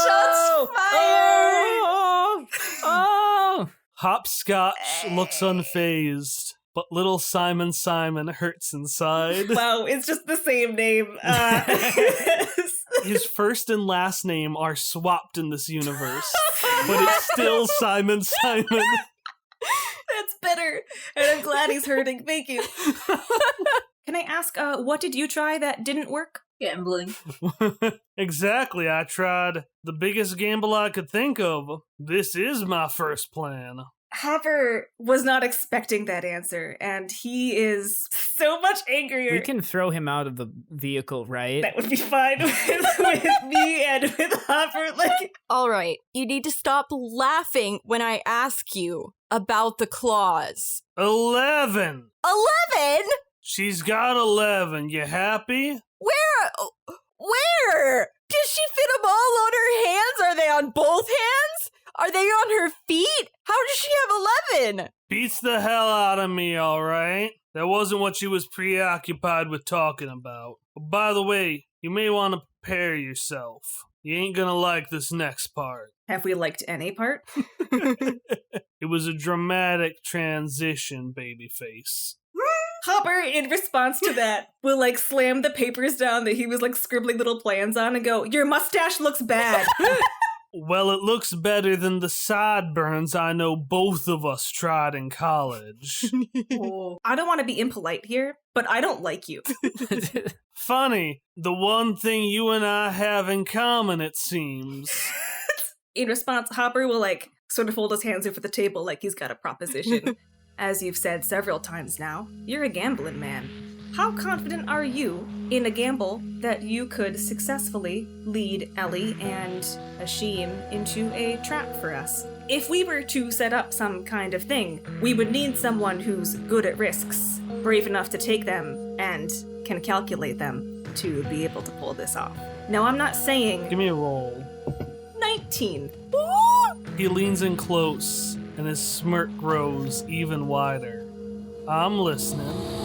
Shots fired! Oh! Hopscotch looks unfazed, but little Simon hurts inside. Wow, it's just the same name. His first and last name are swapped in this universe, but it's still Simon. That's better. And I'm glad he's hurting. Thank you. Can I ask, what did you try that didn't work? Gambling. Exactly, I tried the biggest gamble I could think of. This is my first plan. Hopper was not expecting that answer, and he is so much angrier. We can throw him out of the vehicle, right? That would be fine with me and with Hopper. Like, All right, you need to stop laughing when I ask you about the claws. 11! 11? She's got 11. You happy? Where? Does she fit them all on her hands? Are they on both hands? Are they on her feet? How does she have 11? Beats the hell out of me, alright? That wasn't what she was preoccupied with talking about. But by the way, you may want to prepare yourself. You ain't gonna like this next part. have we liked any part? It was a dramatic transition, babyface. Hopper, in response to that, will like slam the papers down that he was like scribbling little plans on and go, your mustache looks bad. Well, it looks better than the sideburns I know both of us tried in college. Oh. I don't want to be impolite here, but I don't like you. Funny, the one thing you and I have in common, it seems. In response, Hopper will, sort of fold his hands over the table like he's got a proposition. As you've said several times now, you're a gambling man. How confident are you in a gamble that you could successfully lead Ellie and Hashim into a trap for us? If we were to set up some kind of thing, we would need someone who's good at risks, brave enough to take them, and can calculate them to be able to pull this off. Now, I'm not saying... Give me a roll. 19. He leans in close, and his smirk grows even wider. I'm listening.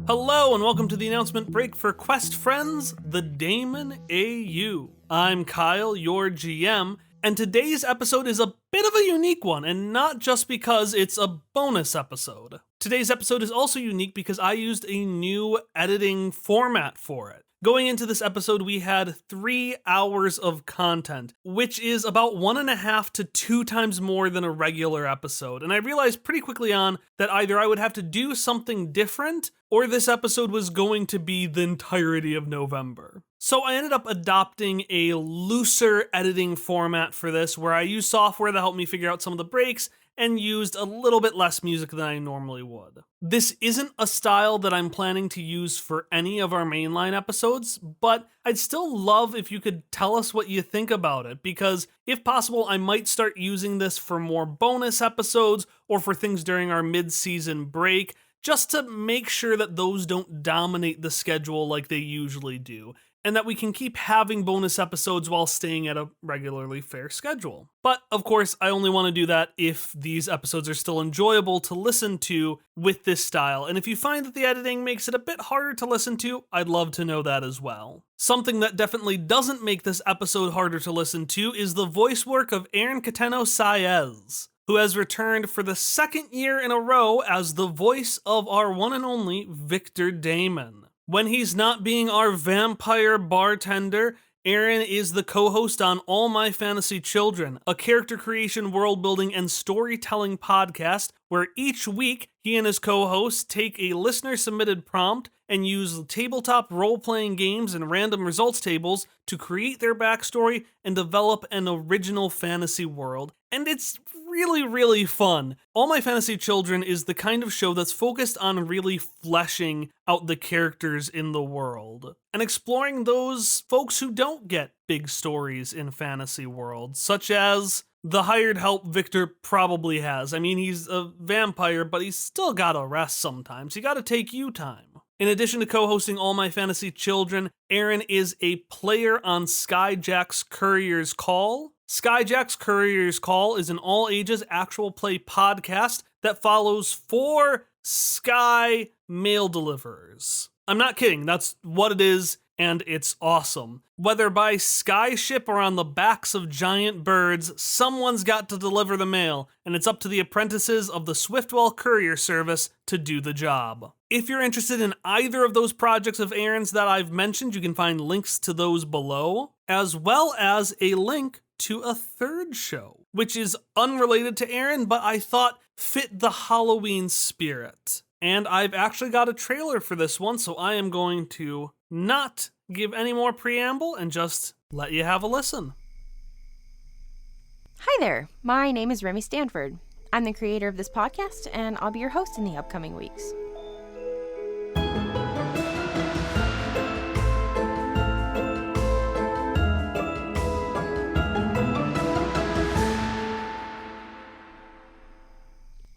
Hello and welcome to the announcement break for Quest Friends, the Daemon AU. I'm Kyle, your GM, and today's episode is a bit of a unique one, and not just because it's a bonus episode. Today's episode is also unique because I used a new editing format for it. Going into this episode, we had 3 hours of content, which is about 1.5 to 2 times more than a regular episode. And I realized pretty quickly on that either I would have to do something different, or this episode was going to be the entirety of November. So I ended up adopting a looser editing format for this, where I used software that helped me figure out some of the breaks, and used a little bit less music than I normally would. This isn't a style that I'm planning to use for any of our mainline episodes, but I'd still love if you could tell us what you think about it, because if possible, I might start using this for more bonus episodes or for things during our mid-season break, just to make sure that those don't dominate the schedule like they usually do, and that we can keep having bonus episodes while staying at a regularly fair schedule. But, of course, I only want to do that if these episodes are still enjoyable to listen to with this style, and if you find that the editing makes it a bit harder to listen to, I'd love to know that as well. Something that definitely doesn't make this episode harder to listen to is the voice work of Aaron Cateno-Saez, who has returned for the 2nd year in a row as the voice of our one and only Victor Daemon. When he's not being our vampire bartender, Aaron is the co-host on All My Fantasy Children, a character creation, world building, and storytelling podcast where each week he and his co-hosts take a listener-submitted prompt and use tabletop role-playing games and random results tables to create their backstory and develop an original fantasy world. And it's really, really fun. All My Fantasy Children is the kind of show that's focused on really fleshing out the characters in the world and exploring those folks who don't get big stories in fantasy worlds, such as the hired help Victor probably has. I mean, he's a vampire, but he's still gotta rest sometimes. You gotta take you time. In addition to co-hosting All My Fantasy Children, Aaron is a player on Skyjack's Courier's Call. Skyjack's Courier's Call is an all-ages actual play podcast that follows 4 Sky mail deliverers. I'm not kidding, that's what it is, and it's awesome. Whether by skyship or on the backs of giant birds, someone's got to deliver the mail, and it's up to the apprentices of the Swiftwell Courier Service to do the job. If you're interested in either of those projects of Aaron's that I've mentioned, you can find links to those below, as well as a link to a 3rd show, which is unrelated to Aaron, but I thought fit the Halloween spirit. And I've actually got a trailer for this one, so I am going to not give any more preamble and just let you have a listen. Hi there, my name is Remy Stanford. I'm the creator of this podcast, and I'll be your host in the upcoming weeks.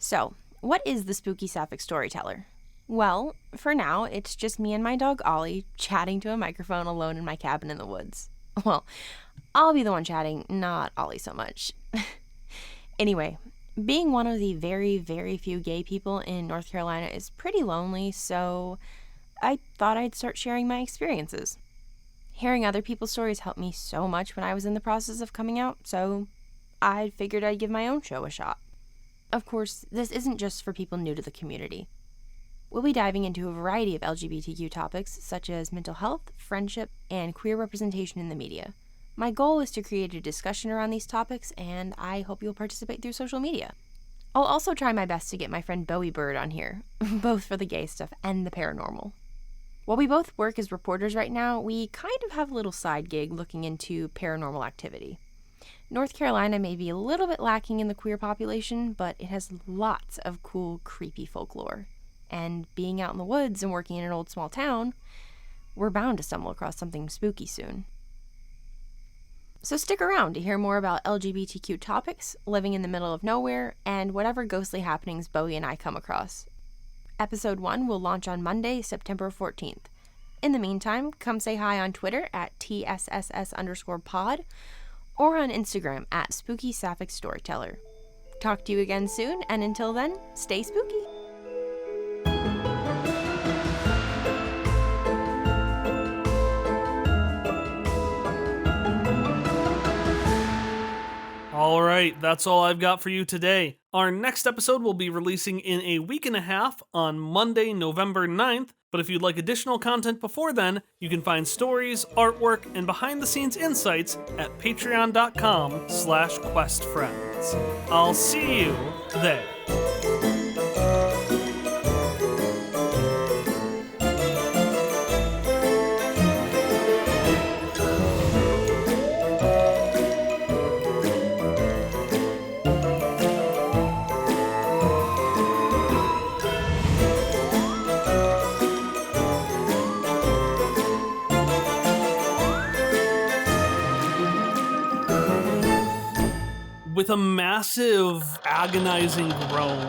So, what is the Spooky Sapphic Storyteller? Well, for now, it's just me and my dog Ollie chatting to a microphone alone in my cabin in the woods. Well, I'll be the one chatting, not Ollie so much. Anyway, being one of the very, very few gay people in North Carolina is pretty lonely, so I thought I'd start sharing my experiences. Hearing other people's stories helped me so much when I was in the process of coming out, so I figured I'd give my own show a shot. Of course, this isn't just for people new to the community. We'll be diving into a variety of LGBTQ topics, such as mental health, friendship, and queer representation in the media. My goal is to create a discussion around these topics, and I hope you'll participate through social media. I'll also try my best to get my friend Bowie Bird on here, both for the gay stuff and the paranormal. While we both work as reporters right now, we kind of have a little side gig looking into paranormal activity. North Carolina may be a little bit lacking in the queer population, but it has lots of cool, creepy folklore. And being out in the woods and working in an old small town, we're bound to stumble across something spooky soon. So stick around to hear more about LGBTQ topics, living in the middle of nowhere, and whatever ghostly happenings Bowie and I come across. Episode 1 will launch on Monday, September 14th. In the meantime, come say hi on Twitter at TSSS_pod or on Instagram at Spooky Sapphic Storyteller. Talk to you again soon, and until then, stay spooky! All right, that's all I've got for you today. Our next episode will be releasing in a week and a half on Monday, November 9th. But if you'd like additional content before then, you can find stories, artwork, and behind-the-scenes insights at patreon.com/questfriends. I'll see you there. With a massive, agonizing groan,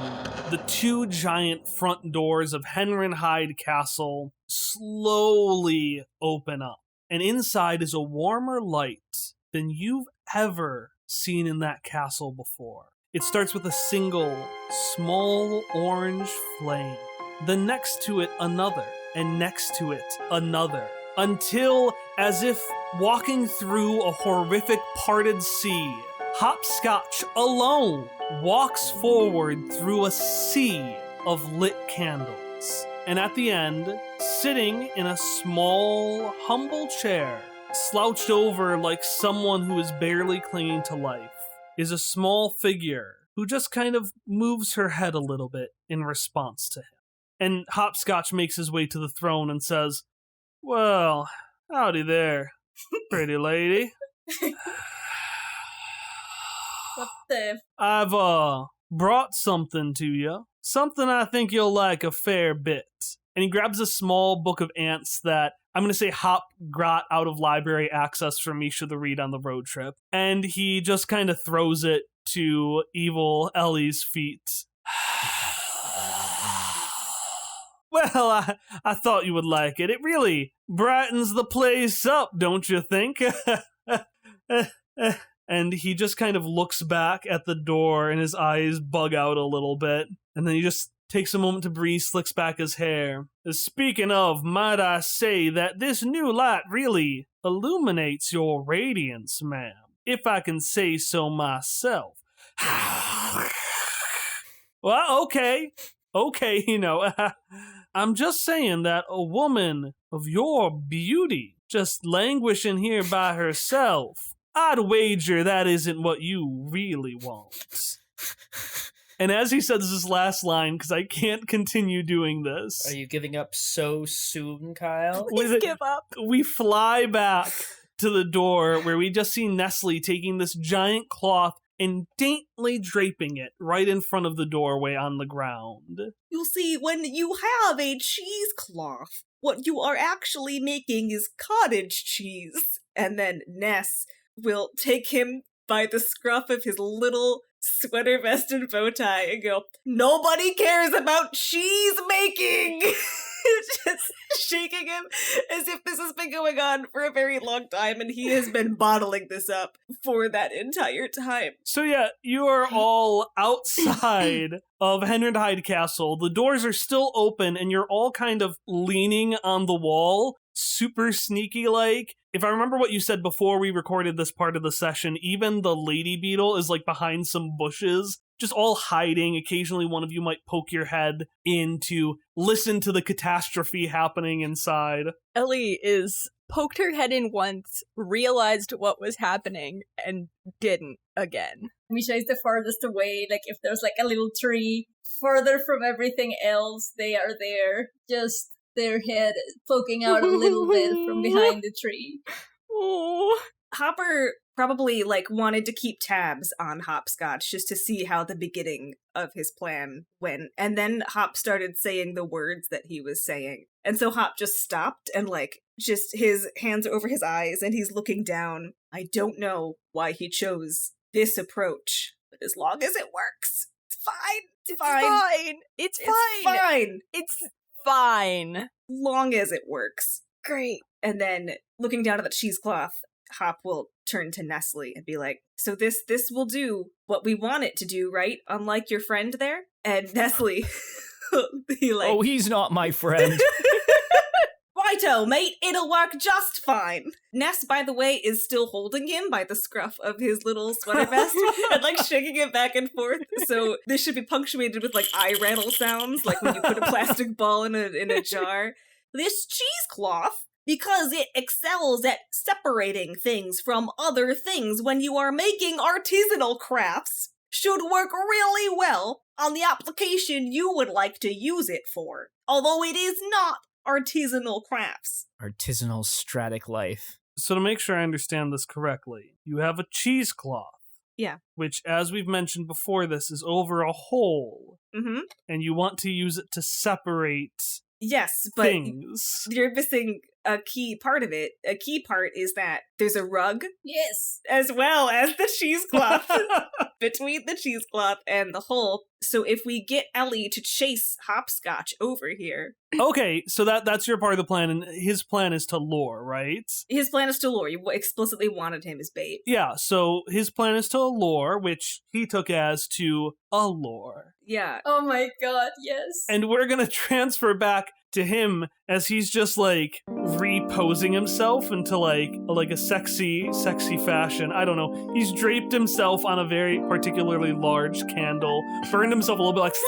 the two giant front doors of Henrenheide Castle slowly open up, and inside is a warmer light than you've ever seen in that castle before. It starts with a single, small orange flame, then next to it another, and next to it another, until, as if walking through a horrific parted sea, Hopscotch alone walks forward through a sea of lit candles. And at the end, sitting in a small, humble chair, slouched over like someone who is barely clinging to life, is a small figure who just kind of moves her head a little bit in response to him. And Hopscotch makes his way to the throne and says, "Well, howdy there, pretty lady. What the? I've brought something to you. Something I think you'll like a fair bit." And he grabs a small book of ants that I'm going to say Hop got out of library access for Misha to read on the road trip. And he just kind of throws it to evil Ellie's feet. "Well, I thought you would like it. It really brightens the place up, don't you think?" And he just kind of looks back at the door and his eyes bug out a little bit. And then he just takes a moment to breathe, slicks back his hair. "Speaking of, might I say that this new light really illuminates your radiance, ma'am, if I can say so myself." "Well, okay, I'm just saying that a woman of your beauty just languishing here by herself, I'd wager that isn't what you really want." And as he says this last line, because I can't continue doing this. Are you giving up so soon, Kyle? Please give up. We fly back to the door where we just see Nestle taking this giant cloth and daintily draping it right in front of the doorway on the ground. You see, when you have a cheesecloth, what you are actually making is cottage cheese. And then Ness will take him by the scruff of his little sweater vest and bow tie and go, "Nobody cares about cheese making!" Just shaking him as if this has been going on for a very long time and he has been bottling this up for that entire time. So yeah, you are all outside of Henrydhyde Castle. The doors are still open and you're all kind of leaning on the wall, super sneaky like. If I remember what you said before we recorded this part of the session, even the lady beetle is like behind some bushes, just all hiding. Occasionally one of you might poke your head in to listen to the catastrophe happening inside. Ellie is poked her head in once, realized what was happening, and didn't again. Misha is the farthest away, like if there's like a little tree further from everything else, they are there, just their head poking out a little bit from behind the tree. Oh. Hopper probably wanted to keep tabs on Hopscotch just to see how the beginning of his plan went. And then Hop started saying the words that he was saying. And so Hop just stopped and just his hands over his eyes and he's looking down. I don't know why he chose this approach, but as long as it works, it's fine. It's fine. It's fine. It's fine. Long as it works. Great. And then looking down at the cheesecloth, Hop will turn to Nestle and be like, "So this will do what we want it to do, right? Unlike your friend there?" And Nestle will be like, "Oh, he's not my friend." "Righto, mate, it'll work just fine." Ness, by the way, is still holding him by the scruff of his little sweater vest and shaking it back and forth. So this should be punctuated with eye rattle sounds, like when you put a plastic ball in a jar. "This cheesecloth, because it excels at separating things from other things when you are making artisanal crafts, should work really well on the application you would like to use it for, although it is not artisanal crafts." Artisanal Stratic life. So to make sure I understand this correctly, you have a cheesecloth. Yeah. Which, as we've mentioned before, this is over a hole. Mm-hmm. And you want to use it to separate yes, but things. You're missing a key part of it. A key part is that there's a rug. Yes. As well as the cheesecloth. Between the cheesecloth and the hole. So if we get Ellie to chase Hopscotch over here. Okay, so that's your part of the plan, and his plan is to lure, right? His plan is to lure. You explicitly wanted him as bait. Yeah, so his plan is to lure, which he took as to allure. Yeah. Oh my god, yes. And we're gonna transfer back to him as he's just reposing himself into a sexy fashion. I don't know. He's draped himself on a very particularly large candle, burned himself a little bit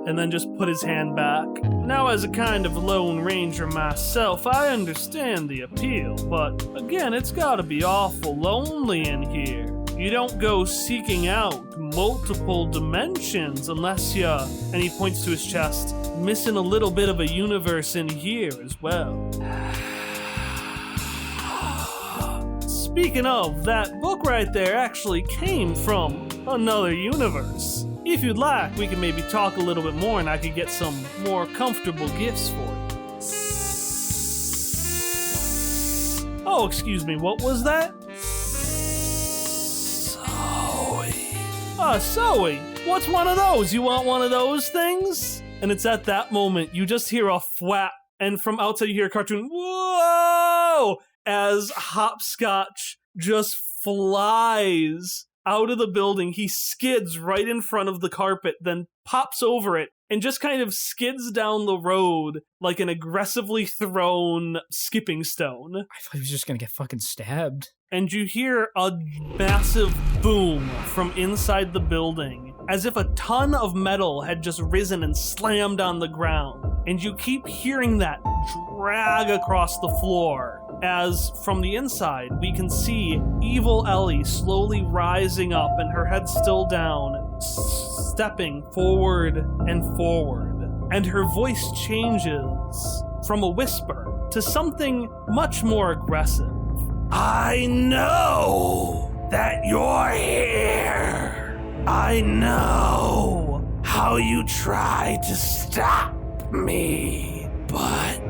and then just put his hand back. Now, as a kind of Lone Ranger myself, I understand the appeal, but again, it's gotta be awful lonely in here. You don't go seeking out multiple dimensions unless you're, and he points to his chest, missing a little bit of a universe in here as well. Speaking of, that book right there actually came from another universe. If you'd like, we can maybe talk a little bit more and I could get some more comfortable gifts for you. Oh, excuse me, what was that? Zoe, what's one of those? You want one of those things? And it's at that moment you just hear a flap, and from outside you hear a cartoon, whoa, as Hopscotch just flies out of the building. He skids right in front of the carpet, then pops over it, and just kind of skids down the road like an aggressively thrown skipping stone. I thought he was just gonna get fucking stabbed. And you hear a massive boom from inside the building, as if a ton of metal had just risen and slammed on the ground. And you keep hearing that drag across the floor, as from the inside we can see evil Ellie slowly rising up and her head still down, stepping forward and forward. And her voice changes from a whisper to something much more aggressive. I know that you're here. I know how you try to stop me, but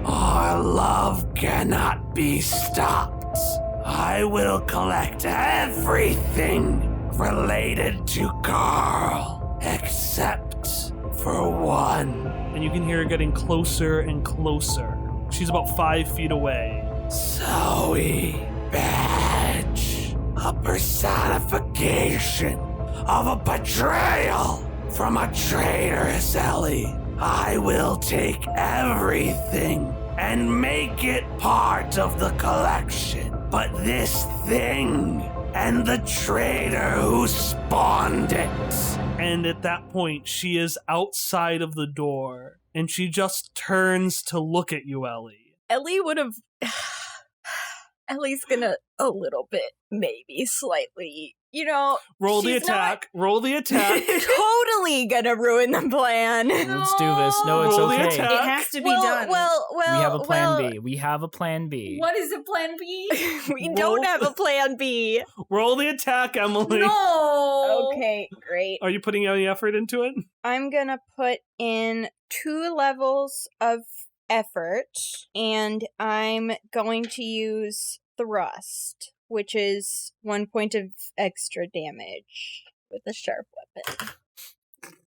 our love cannot be stopped. I will collect everything related to Carl, except for one. And you can hear her getting closer and closer. She's about 5 feet away. Zoe Badge, a personification of a betrayal from a traitorous Ellie. I will take everything and make it part of the collection. But this thing and the traitor who spawned it. And at that point, she is outside of the door, and she just turns to look at you, Ellie. Ellie would have. Ellie's gonna a little bit, maybe slightly, Roll the she's attack. Roll the attack. totally gonna ruin the plan. Let's do this. No, it's Roll the okay. attack. It has to be done. Well, We have a plan B. We have a plan B. What is the plan B? We don't have a plan B. Roll the attack, Emily. No. Okay, great. Are you putting any effort into it? I'm gonna put in 2 levels of effort, and I'm going to use thrust, which is 1 point of extra damage with a sharp weapon.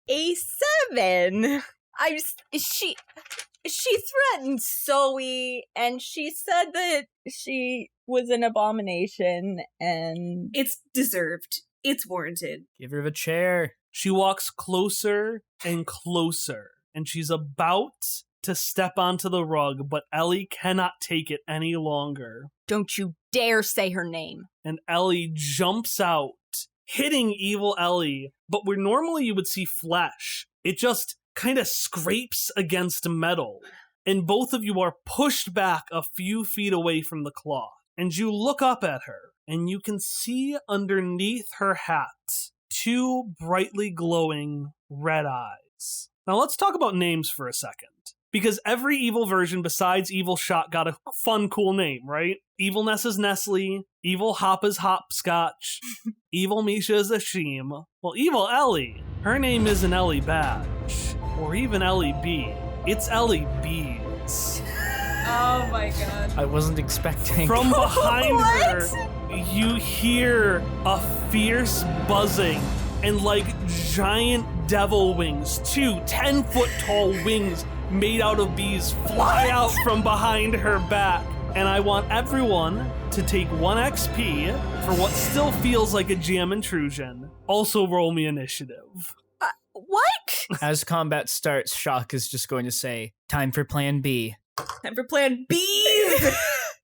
A 7. She threatened Zoe, and she said that she was an abomination, and It's deserved. It's warranted. Give her the chair. She walks closer and closer, and she's about to step onto the rug, but Ellie cannot take it any longer. don't you dare say her name. And Ellie jumps out, hitting evil Ellie, but where normally you would see flesh, it just kind of scrapes against metal, and both of you are pushed back a few feet away from the cloth. And you look up at her, and you can see underneath her hat 2 brightly glowing red eyes. Now let's talk about names for a second. Because every evil version besides Evil Shot got a fun, cool name, right? Evil Ness is Nestle, Evil Hop is Hopscotch, Evil Misha is Ashim. Well, Evil Ellie, her name isn't Ellie Badge, or even Ellie B. It's Ellie Bees. Oh my god. I wasn't expecting. From behind her, you hear a fierce buzzing and like giant devil wings, 2 10-foot tall wings made out of bees fly out from behind her back. And I want everyone to take 1 XP for what still feels like a jam intrusion. Also roll me initiative. What? As combat starts, Shock is just going to say, "Time for plan B." Time for plan B.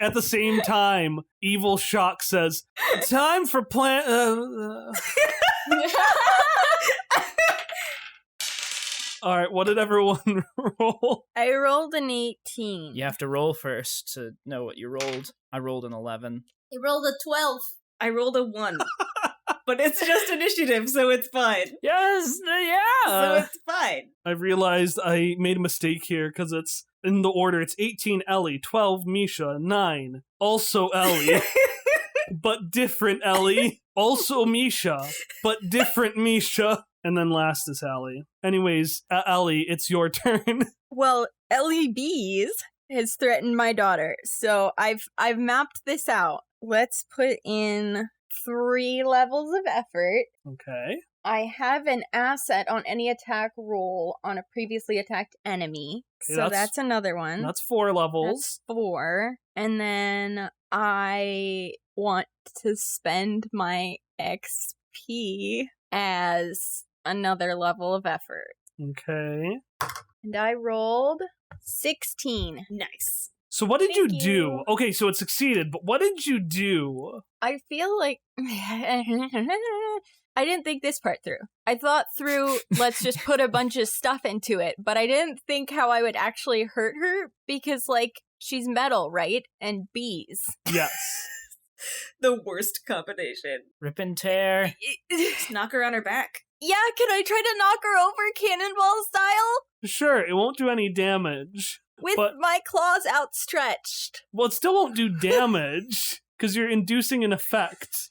At the same time, Evil Shock says, "Time for plan..." All right, what did everyone roll? I rolled an 18. You have to roll first to know what you rolled. I rolled an 11. He rolled a 12. I rolled a 1. But it's just initiative, so it's fine. Yes, So yeah. it's fine. I realized I made a mistake here because it's in the order. It's 18 Ellie, 12 Misha, 9 also Ellie, but different Ellie, also Misha, but different Misha, and then last is Ellie. Anyways, Ellie, it's your turn. Well, Ellie Bees has threatened my daughter, so I've mapped this out. Let's put in 3 levels of effort. Okay. I have an asset on any attack roll on a previously attacked enemy, Okay, so that's another one. That's 4 levels. That's 4. And then I want to spend my XP as another level of effort. Okay. And I rolled 16. Nice. So what did you Thank do? you. Okay, so it succeeded, but what did you do? I feel like I didn't think this part through. I thought through, let's just put a bunch of stuff into it, but I didn't think how I would actually hurt her because, like, she's metal, right? And bees. Yes. The worst combination. Rip and tear. Just knock her on her back. Yeah, can I try to knock her over cannonball style? Sure, it won't do any damage. With But- my claws outstretched. Well, it still won't do damage because you're inducing an effect.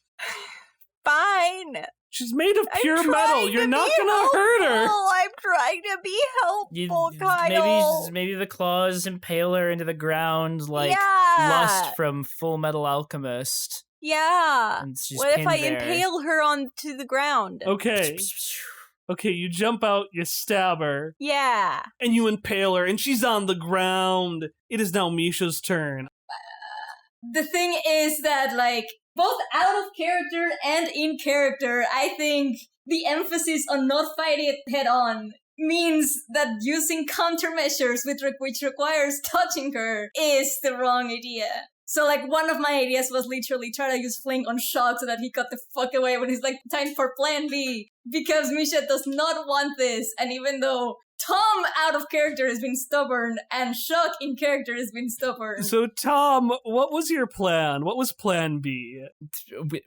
Fine. She's made of I'm pure trying metal. to You're be not gonna hurt her. helpful. I'm trying to be helpful, Kyle. Maybe the claws impale her into the ground like Yeah. Lust from Full Metal Alchemist. Yeah. And she's What if pinned I there. impale her onto the ground? Okay. Okay, you jump out, you stab her, Yeah. and you impale her, and she's on the ground. It is now Misha's turn. The thing is that, like, both out of character and in character, I think the emphasis on not fighting it head on means that using countermeasures which requires touching her is the wrong idea. So, like, one of my ideas was literally try to use Fling on Shock so that he got the fuck away when he's like, time for plan B. Because Misha does not want this, and even though Tom out of character has been stubborn, and Shock in character has been stubborn. So, Tom, what was your plan? What was plan B?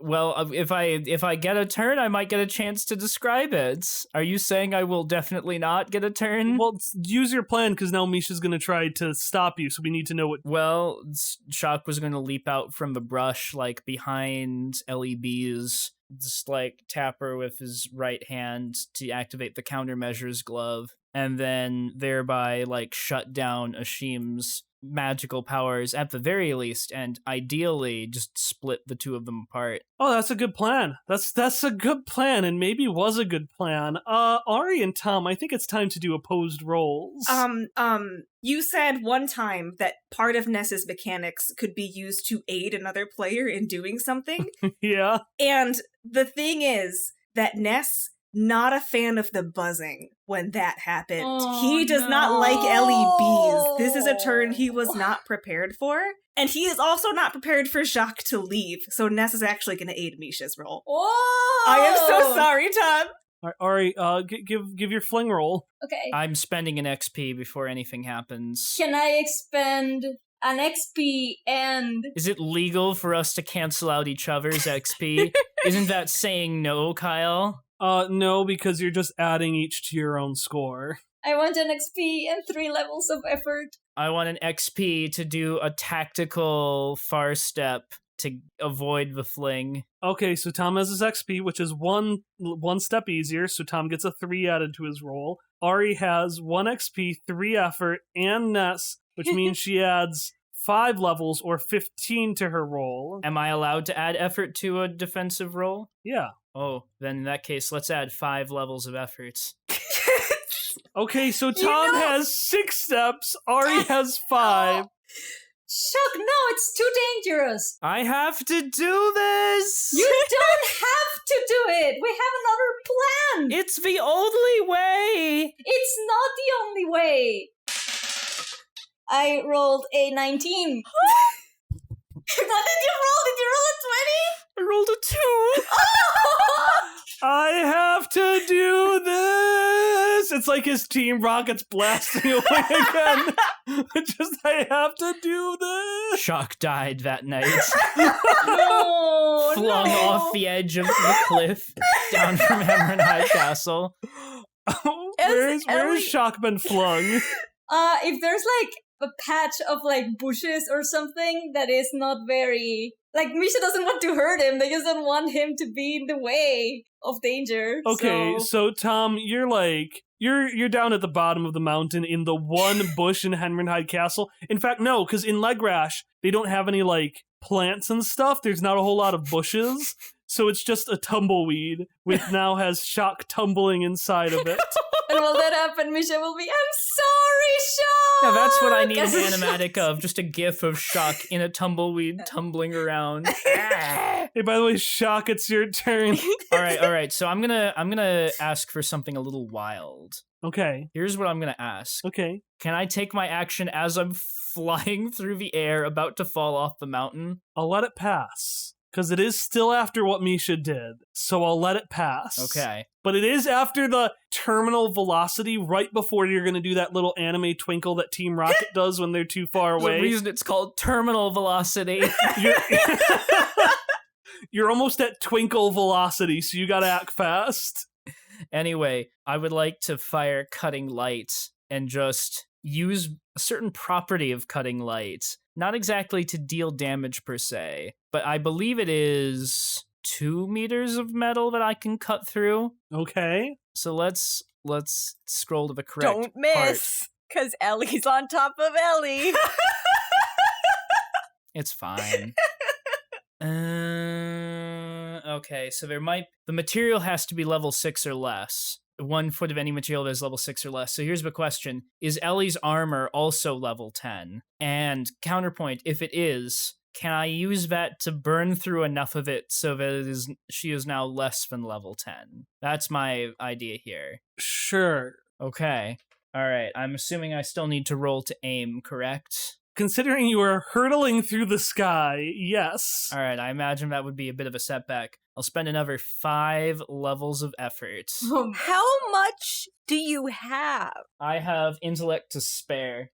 Well, if I get a turn, I might get a chance to describe it. Are you saying I will definitely not get a turn? Well, use your plan, because now Misha's going to try to stop you, so we need to know what... Well, Shock was going to leap out from the brush, like, behind LEB's, just, like, tap her with his right hand to activate the countermeasures glove, and then thereby, like, shut down Ashim's magical powers at the very least, and ideally just split the two of them apart. Oh, that's a good plan. That's a good plan, and maybe was a good plan. Ari and Tom, I think it's time to do opposed roles. You said one time that part of Ness's mechanics could be used to aid another player in doing something. Yeah. And the thing is that Ness, not a fan of the buzzing when that happened. Oh, he does not like LEBs. This is a turn he was not prepared for. And he is also not prepared for Jacques to leave. So Ness is actually going to aid Misha's role. Oh! I am so sorry, Tom. Ari, give your fling roll. Okay. I'm spending an XP before anything happens. Can I expend an XP and... Is it legal for us to cancel out each other's XP? Isn't that saying no, Kyle? No, because you're just adding each to your own score. I want an XP and 3 levels of effort. I want an XP to do a tactical far step to avoid the fling. Okay, so Tom has his XP, which is one step easier, so Tom gets a 3 added to his roll. Ari has 1 XP, 3 effort, and Ness, which means she adds 5 levels or 15 to her roll. Am I allowed to add effort to a defensive roll? Yeah. Oh, then in that case, let's add 5 levels of efforts. Okay, so Tom has 6 steps, Ari has 5. Shuck, no, it's too dangerous. I have to do this! You don't have to do it. We have another plan. It's the only way! It's not the only way. I rolled a 19. What did you roll? Did you roll a 20? I rolled a 2! I have to do this! It's like his Team Rocket's blasting away again. Just, I have to do this! Shock died that night. No, Flung no. off the edge of the cliff down from Hammer and High Castle. Where's Shock been flung? If there's like a patch of like bushes or something that is not very... Like, Misha doesn't want to hurt him. They just don't want him to be in the way of danger. Okay, so Tom, you're like... You're down at the bottom of the mountain in the one bush in Henrenheide Castle. In fact, no, because in Legrash, they don't have any, like, plants and stuff. There's not a whole lot of bushes. So it's just a tumbleweed, which now has Shock tumbling inside of it. And will that happen? Misha will be, I'm sorry, Shock! Yeah, that's what I need an animatic of. Just a gif of Shock in a tumbleweed tumbling around. Hey, by the way, Shock, it's your turn. All right. So I'm gonna ask for something a little wild. Okay. Here's what I'm gonna ask. Okay. Can I take my action as I'm flying through the air, about to fall off the mountain? I'll let it pass. Because it is still after what Misha did. So I'll let it pass. Okay. But it is after the terminal velocity, right before you're going to do that little anime twinkle that Team Rocket does when they're too far There's away. a reason it's called terminal velocity. You're almost at twinkle velocity, so you gotta act fast. Anyway, I would like to fire cutting light and just use a certain property of cutting light. Not exactly to deal damage per se, but I believe it is 2 meters of metal that I can cut through. Okay. So let's scroll to the correct Don't miss, because Ellie's on top of Ellie. It's fine. Okay, so the material has to be level 6 or less. 1 foot of any material that is level 6 or less. So here's the question. Is Ellie's armor also level 10? And counterpoint, if it is, can I use that to burn through enough of it so that she is now less than level 10? That's my idea here. Sure. Okay. All right. I'm assuming I still need to roll to aim, correct? Considering you are hurtling through the sky, yes. All right. I imagine that would be a bit of a setback. I'll spend another 5 levels of effort. How much do you have? I have intellect to spare.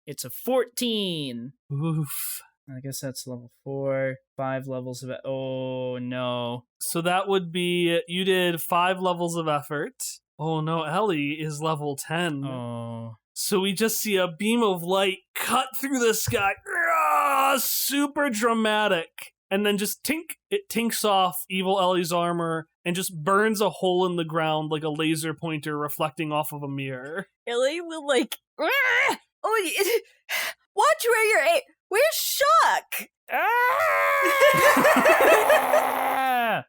It's a 14. Oof. I guess that's level 4. 5 levels of... Oh, no. So that would be, you did 5 levels of effort. Oh no, Ellie is level 10. Oh. So we just see a beam of light cut through the sky. Super dramatic. And then just tink, it tinks off Evil Ellie's armor and just burns a hole in the ground like a laser pointer reflecting off of a mirror. Ellie will watch where you're at. Where's Shock?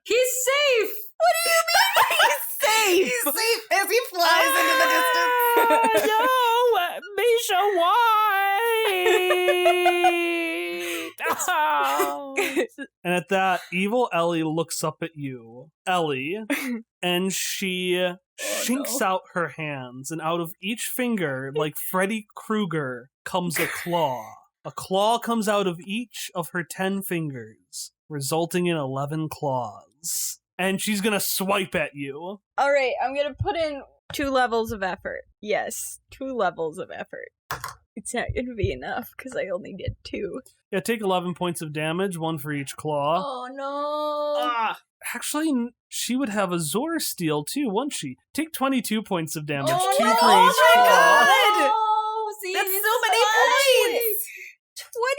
He's safe! What do you mean he's safe? He's safe as he flies into the distance. No! Misha, why? Oh. And at that, Evil Ellie looks up at you, Ellie, and she shinks out her hands, and out of each finger, like Freddy Krueger, comes a claw. A claw comes out of each of her 10 fingers, resulting in 11 claws. And she's gonna swipe at you. All right, I'm gonna put in 2 levels of effort. Yes, 2 levels of effort. It's not gonna be enough because I only did 2. Yeah, take 11 points of damage, 1 for each claw. Oh no! Actually, she would have a Zor Steel too, wouldn't she? Take 22 points of damage, Oh 2 no! for each Oh my claw. God! Oh, see, That's this so is many fine. points!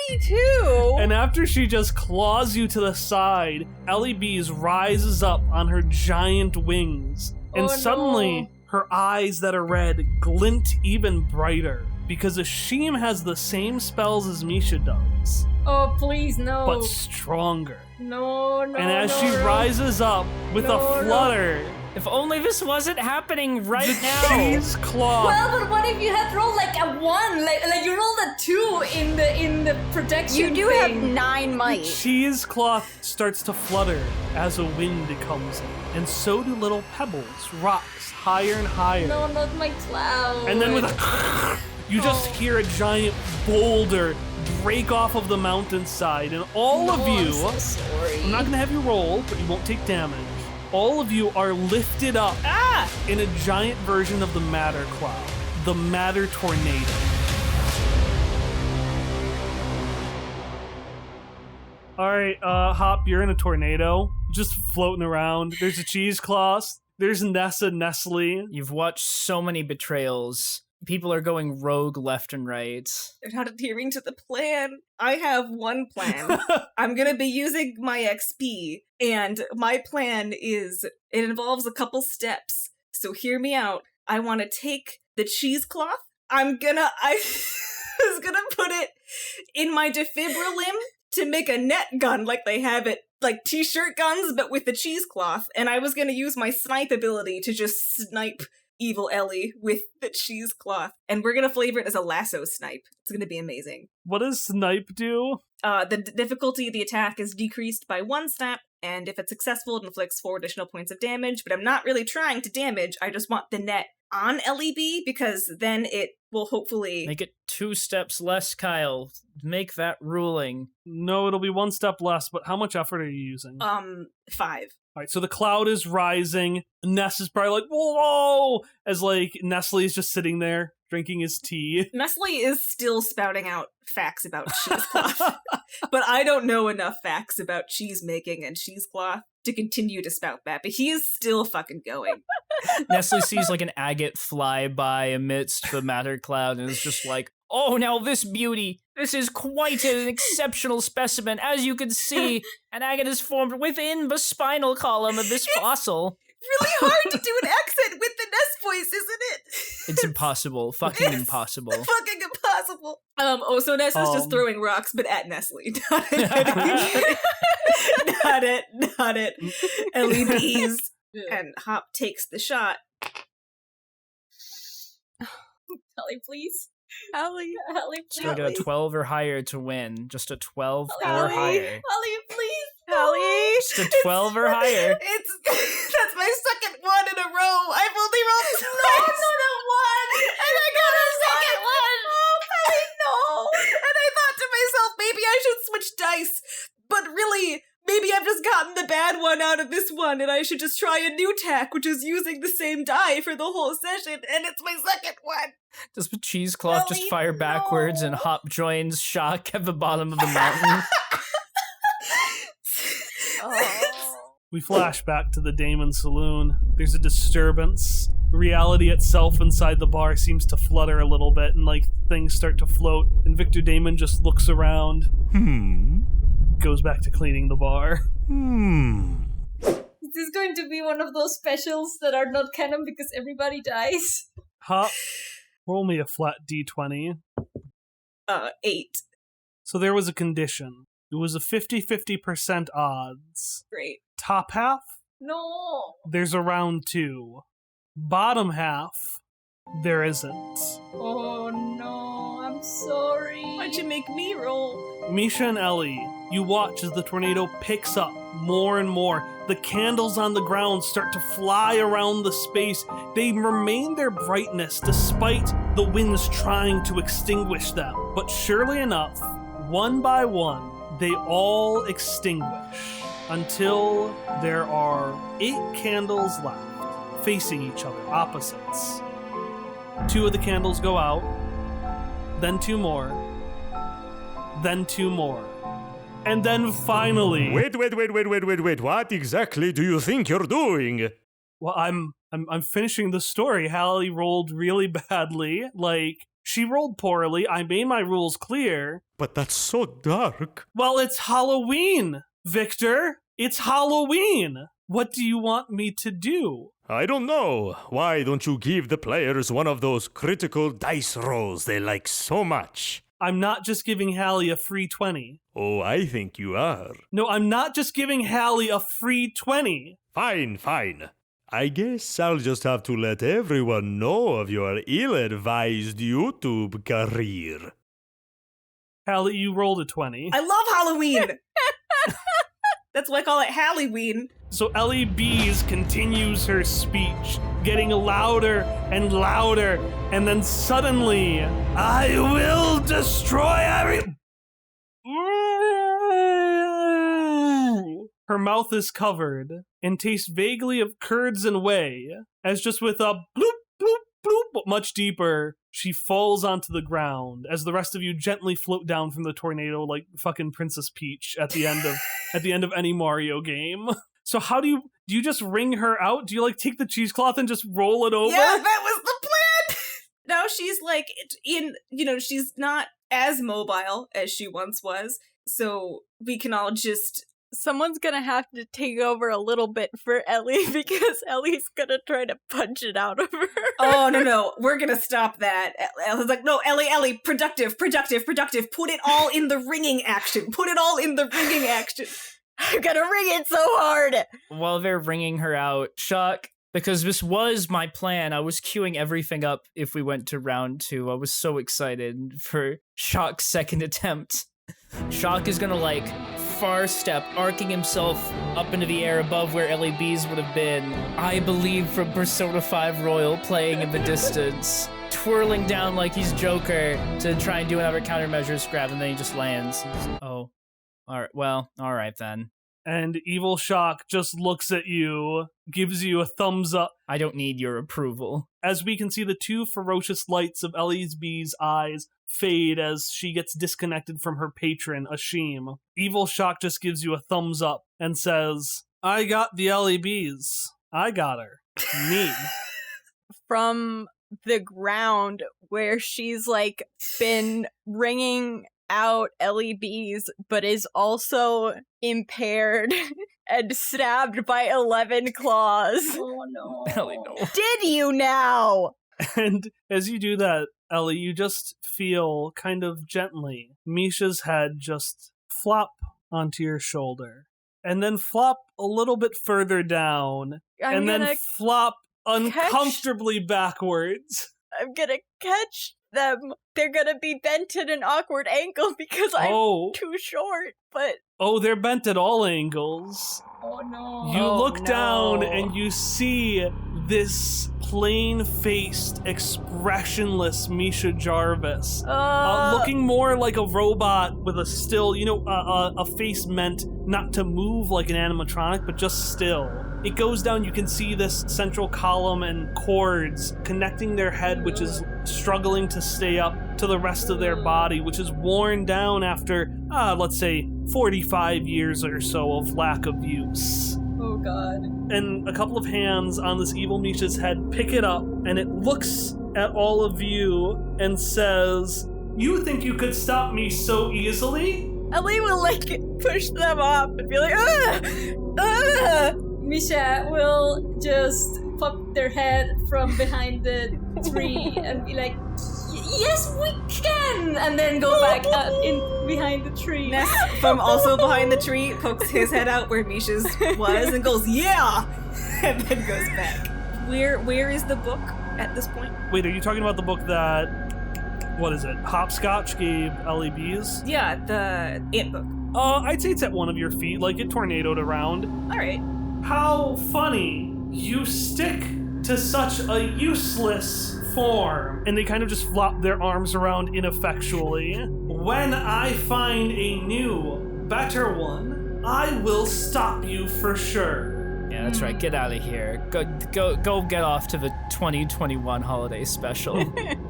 22? And after she just claws you to the side, Ellie Bees rises up on her giant wings, and Oh, suddenly no. her eyes that are red glint even brighter, because Ashim has the same spells as Misha does, Oh, please, no. but stronger. No, no, And as no, she no. rises up with No, a no. flutter, If only this wasn't happening right the now. cheese claw. Well, but what if you had rolled like a 1? Like you rolled a 2 in the protection You do have thing. 9 might. Cheesecloth starts to flutter as a wind comes in, and so do little pebbles, rocks, higher and higher. No, not my cloud. And then with a you just hear a giant boulder break off of the mountainside, and all of you, I'm so sorry. I'm not gonna have you roll, but you won't take damage. All of you are lifted up in a giant version of the Matter Cloud, the Matter Tornado. Alright, Hop, you're in a tornado, just floating around. There's a cheesecloth, there's Nessa Nestle. You've watched so many betrayals. People are going rogue left and right. They're not adhering to the plan. I have one plan. I'm gonna be using my XP, and my plan is, it involves a couple steps. So hear me out. I want to take the cheesecloth. I was gonna put it in my defibrilim to make a net gun like they have it, like t-shirt guns, but with the cheesecloth. And I was gonna use my snipe ability to just snipe Evil Ellie with the cheesecloth. And we're gonna flavor it as a lasso snipe. It's gonna be amazing. What does Snipe do? The difficulty of the attack is decreased by 1 step, and if it's successful, it inflicts 4 additional points of damage, but I'm not really trying to damage, I just want the net on LEB, because then it will hopefully... Make it 2 steps less, Kyle. Make that ruling. No, it'll be 1 step less, but how much effort are you using? 5. Alright, so the cloud is rising. Ness is probably like, whoa! As like, Nestle is just sitting there, drinking his tea. Nestle is still spouting out facts about cheesecloth, but I don't know enough facts about cheese making and cheesecloth to continue to spout that, but he is still fucking going. Nestle sees like an agate fly by amidst the matter cloud and is just like, oh, now this beauty. This is quite an exceptional specimen. As you can see, an agate is formed within the spinal column of this fossil. Really hard to do an accent with the Ness voice, isn't it? It's impossible. Fucking impossible. Fucking impossible. possible. So Ness is just throwing rocks, but at Nestle. Not it. Ellie bees. And Hop takes the shot. Ellie, please. Ellie, Please. Go to a 12 or higher to win. Just a 12 or Ellie. higher. Ellie, please. Ellie. Just a 12 or higher. That's my second one in a row. I've only rolled twice. No, one. And I got a second one. Oh, Ellie, no. And I thought to myself, maybe I should switch dice. But really, maybe I've just gotten the bad one out of this one, and I should just try a new tack, which is using the same die for the whole session, and it's my second one. Does the cheesecloth just Ellie, fire backwards and Hop joins Shock at the bottom of the mountain? We flash back to the Daemon Saloon. There's a disturbance. Reality itself inside the bar seems to flutter a little bit, and like things start to float, and Victor Daemon just looks around. Goes back to cleaning the bar. Is this going to be one of those specials that are not canon because everybody dies? Hop, roll me a flat d20. 8. So there was a condition. It was a 50-50% odds. Great. Top half, No. there's a round 2. Bottom half, there isn't. Oh no, I'm sorry. Why'd you make me roll? Misha and Ellie, you watch as the tornado picks up more and more. The candles on the ground start to fly around the space. They remain their brightness despite the winds trying to extinguish them. But surely enough, one by one, they all extinguish until there are 8 candles left, facing each other, opposites. 2 of the candles go out, then 2 more, then 2 more. And then finally... Wait. What exactly do you think you're doing? Well, I'm finishing the story. Hallie rolled really badly. Like, she rolled poorly. I made my rules clear. But that's so dark. Well, it's Halloween, Victor. It's Halloween. What do you want me to do? I don't know. Why don't you give the players one of those critical dice rolls they like so much? I'm not just giving Hallie a free 20. Oh, I think you are. No, I'm not just giving Hallie a free 20. Fine. I guess I'll just have to let everyone know of your ill-advised YouTube career. Hallie, you rolled a 20. I love Halloween! That's why I call it Halloween. So Ellie Bees continues her speech, getting louder and louder, and then suddenly, I will destroy every... Her mouth is covered and tastes vaguely of curds and whey, as just with a bloop, bloop, bloop, but much deeper, she falls onto the ground as the rest of you gently float down from the tornado like fucking Princess Peach at the end of any Mario game. So how do you just wring her out? Do you like take the cheesecloth and just roll it over? Yeah, that was the plan! Now she's like, she's not as mobile as she once was, so we can all just... Someone's gonna have to take over a little bit for Ellie because Ellie's gonna try to punch it out of her. Oh, no, we're gonna stop that. Ellie's like, no, Ellie, productive. Put it all in the ringing action. I'm gonna ring it so hard! While they're ringing her out, Shock, because this was my plan, I was queuing everything up if we went to round 2. I was so excited for Shock's second attempt. Shock is gonna, far step, arcing himself up into the air above where Ellie Bees would have been. I believe from Persona 5 Royal playing in the distance, twirling down like he's Joker to try and do another countermeasures grab, and then he just lands. Oh. Alright then. And Evil Shock just looks at you, gives you a thumbs up. I don't need your approval. As we can see the 2 ferocious lights of Ellie's Bee's eyes fade as she gets disconnected from her patron, Ashim. Evil Shock just gives you a thumbs up and says, I got the Ellie Bees. I got her. Me. From the ground where she's been ringing out Ellie Bees, but is also impaired and stabbed by 11 claws. Oh no. Ellie, no. Did you now? And as you do that, Ellie, you just feel kind of gently Misha's head just flop onto your shoulder, and then flop a little bit further down, and then flop uncomfortably backwards. I'm gonna catch them. They're gonna be bent at an awkward angle because I'm too short, but... Oh, they're bent at all angles. Oh no. You look down and you see this plain-faced, expressionless Misha Jarvis. Looking more like a robot with a still, a face meant not to move like an animatronic, but just still. It goes down, you can see this central column and cords connecting their head, which is struggling to stay up, to the rest of their body, which is worn down after, let's say, 45 years or so of lack of use. Oh god. And a couple of hands on this evil Misha's head pick it up, and it looks at all of you and says, "You think you could stop me so easily?" Ellie will, push them off and be like, Misha will just pop their head from behind the tree and be like, yes, we can! And then go back in behind the tree. Ness, from also behind the tree, pokes his head out where Misha's was and goes, yeah! And then goes back. Where is the book at this point? Wait, are you talking about the book that, what is it, Hopscotch gave Ellie Bees? Yeah, the ant book. I'd say it's at one of your feet, like it tornadoed around. Alright. How funny. You stick to such a useless form. And they kind of just flop their arms around ineffectually. When I find a new, better one, I will stop you for sure. Yeah, that's right. Get out of here. Go get off to the 2021 holiday special.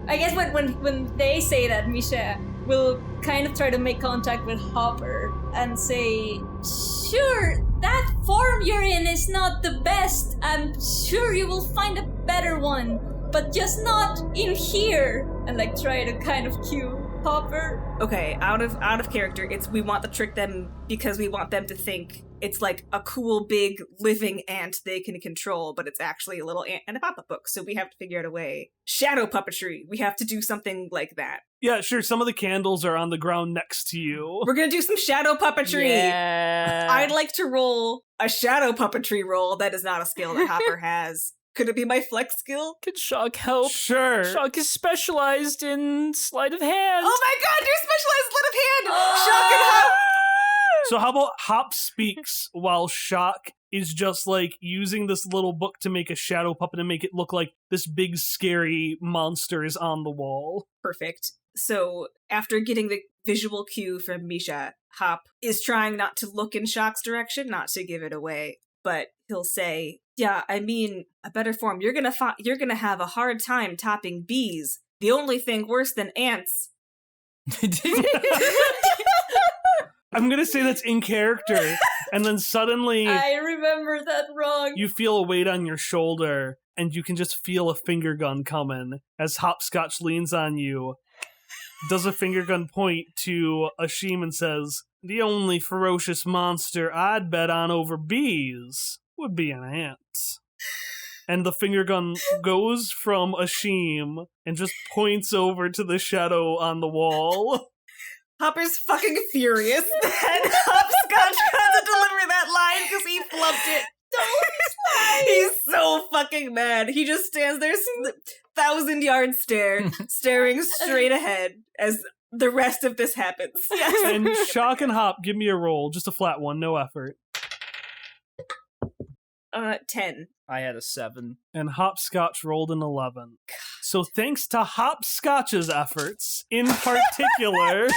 I guess when they say that, Misha will kind of try to make contact with Hopper and say, sure, that form you're in is not the best. I'm sure you will find a better one, but just not in here. And try to kind of cue Hopper. Okay, out of character, we want to trick them because we want them to think it's like a cool big living ant they can control, but it's actually a little ant and a pop-up book. So we have to figure out a way. Shadow puppetry. We have to do something like that. Yeah, sure. Some of the candles are on the ground next to you. We're gonna do some shadow puppetry. Yeah. I'd like to roll a shadow puppetry roll. That is not a skill that Hopper has. Could it be my flex skill? Could Shock help? Sure. Shock is specialized in sleight of hand. Oh my god, you're specialized sleight of hand! Shock and Hop! So how about Hop speaks while Shock is just using this little book to make a shadow puppet and make it look like this big scary monster is on the wall. Perfect. So after getting the visual cue from Misha, Hop is trying not to look in Shock's direction, not to give it away, but he'll say, yeah, I mean, a better form. You're gonna have a hard time topping bees. The only thing worse than ants. I'm gonna say that's in character, and then suddenly I remember that wrong. you feel a weight on your shoulder, and you can just feel a finger gun coming as Hopscotch leans on you, does a finger gun point to Ashim and says, the only ferocious monster I'd bet on over bees would be an ant. And the finger gun goes from Ashim and just points over to the shadow on the wall. Hopper's fucking furious that Hopscotch had to deliver that line because he flubbed it. He's so fucking mad. He just stands there, 1,000-yard stare, staring straight ahead as the rest of this happens. Yes. And Shock and Hop, give me a roll. Just a flat one, no effort. 10. I had a 7. And Hopscotch rolled an 11. So thanks to Hopscotch's efforts, in particular,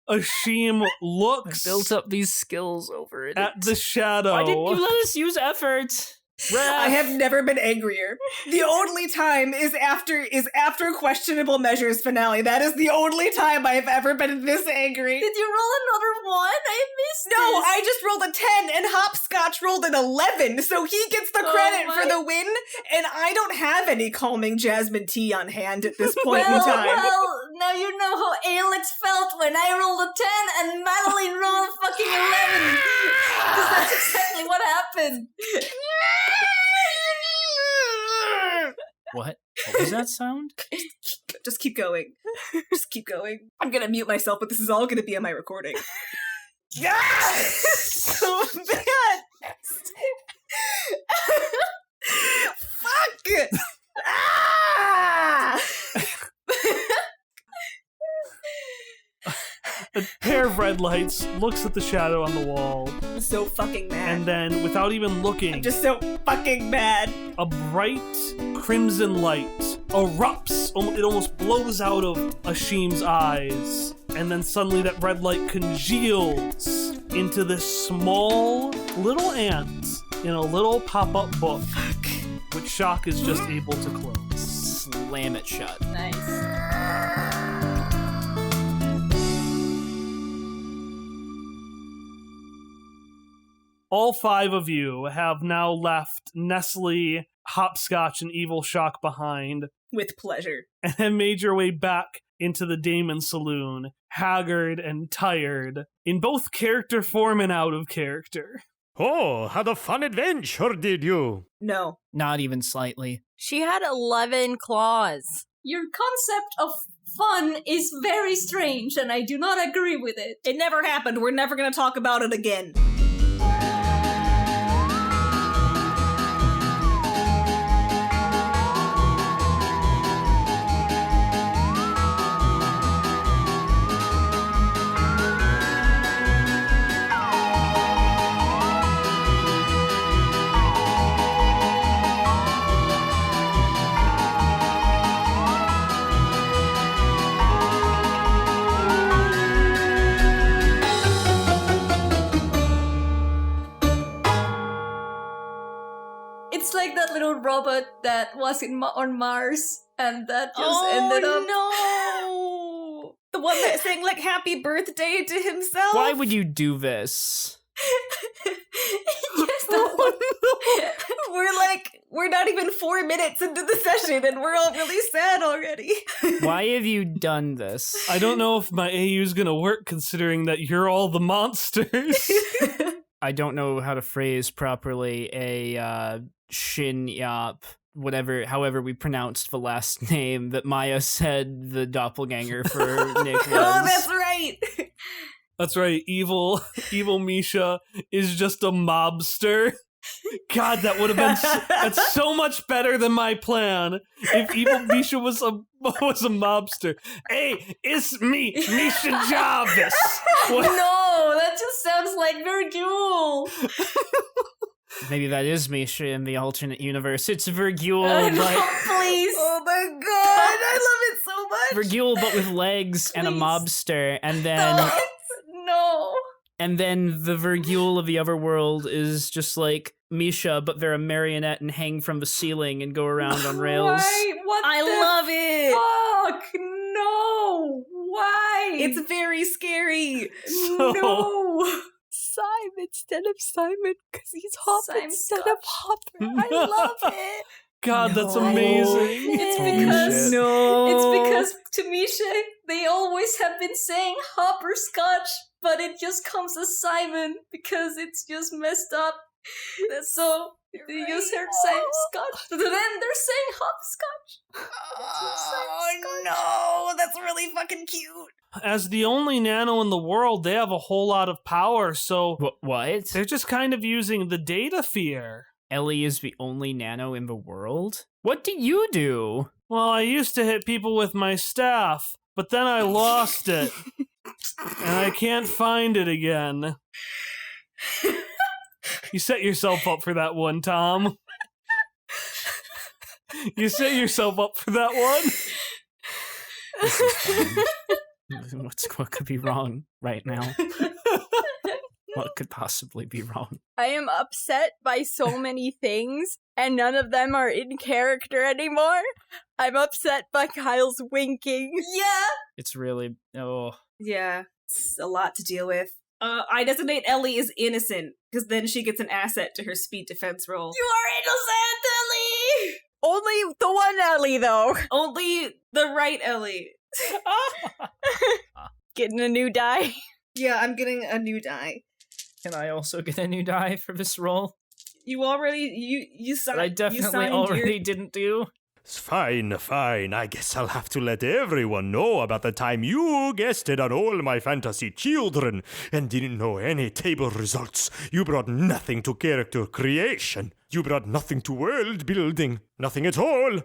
Ashim looks Built up these skills over it. at the shadow. Why didn't you let us use effort? I have never been angrier. The only time is after Questionable Measures finale. That is the only time I have ever been this angry. Did you roll another one? I missed No, this. I just rolled a 10 and Hopscotch rolled an 11, so he gets the credit for the win, and I don't have any calming jasmine tea on hand at this point in time. Well, now you know how Alex felt when I rolled a 10 and Madeline rolled a fucking 11. Because that's exactly what happened. What? What was that sound? Just keep going. Just keep going. I'm gonna mute myself, but this is all gonna be on my recording. So bad! Fuck! Ah! A pair of red lights looks at the shadow on the wall, I'm so fucking mad. and then, without even looking, I'm just so fucking mad. a bright crimson light erupts. It almost blows out of Ashim's eyes, and then suddenly that red light congeals into this small little ant in a little pop-up book, which Shock is just able to close. Slam it shut. Nice. All 5 of you have now left Nestle, Hopscotch, and Evil Shock behind, With pleasure. and have made your way back into the Daemon Saloon, haggard and tired, in both character form and out of character. Oh, had a fun adventure, did you? No. Not even slightly. She had 11 claws. Your concept of fun is very strange, and I do not agree with it. It never happened. We're never gonna talk about it again. It's like that little robot that was on Mars, and that just ended up. No! The one that sang like happy birthday to himself? Why would you do this? Yes, that one. We're not even 4 minutes into the session and we're all really sad already. Why have you done this? I don't know if my AU is gonna work considering that you're all the monsters. I don't know how to phrase properly a Shin Yap, however we pronounced the last name that Maya said the doppelganger for Nick was. Oh, that's right. That's right, evil Misha is just a mobster. God, that would have been that's so much better than my plan. If evil Misha was a mobster. Hey, it's me, Misha Jarvis. What? No, that just sounds like Virgil. Maybe that is Misha in the alternate universe. It's Virgil, No, but please. Oh my god, I love it so much. Virgil, but with legs and a Please. mobster, and then No. and then the Virgil of the other world is just like Misha, but they're a marionette and hang from the ceiling and go around on rails. Why? What I the love it. fuck? No. Why? It's very scary. no. Simon instead of Simon, because he's Hopper Simon instead Scotch. of Hopper. I love it. God, that's No. amazing. It's Holy because shit. No. It's because to Misha, they always have been saying Hopper Scotch, but it just comes as Simon because it's just messed up. So they just heard Simon Scotch, but then they're saying Hopscotch. Oh no, that's really fucking cute. As the only nano in the world, they have a whole lot of power, so What? they're just kind of using the data fear. Ellie is the only nano in the world? What do you do? Well, I used to hit people with my staff, but then I lost it. And I can't find it again. You set yourself up for that one, Tom. You set yourself up for that one. This is fun. What could be wrong right now? What could possibly be wrong? I am upset by so many things, and none of them are in character anymore. I'm upset by Kyle's winking. Yeah. It's really Yeah, it's a lot to deal with. I designate Ellie as innocent, because then she gets an asset to her speed defense roll. You are innocent, Ellie! Only the one Ellie, though. Only the right Ellie. Getting a new die. Yeah, I'm getting a new die. Can I also get a new die for this roll? You already you signed. That I you definitely signed already your, didn't do. Fine, fine. I guess I'll have to let everyone know about the time you guested on all my fantasy children and didn't know any table results. You brought nothing to character creation. You brought nothing to world building. Nothing at all.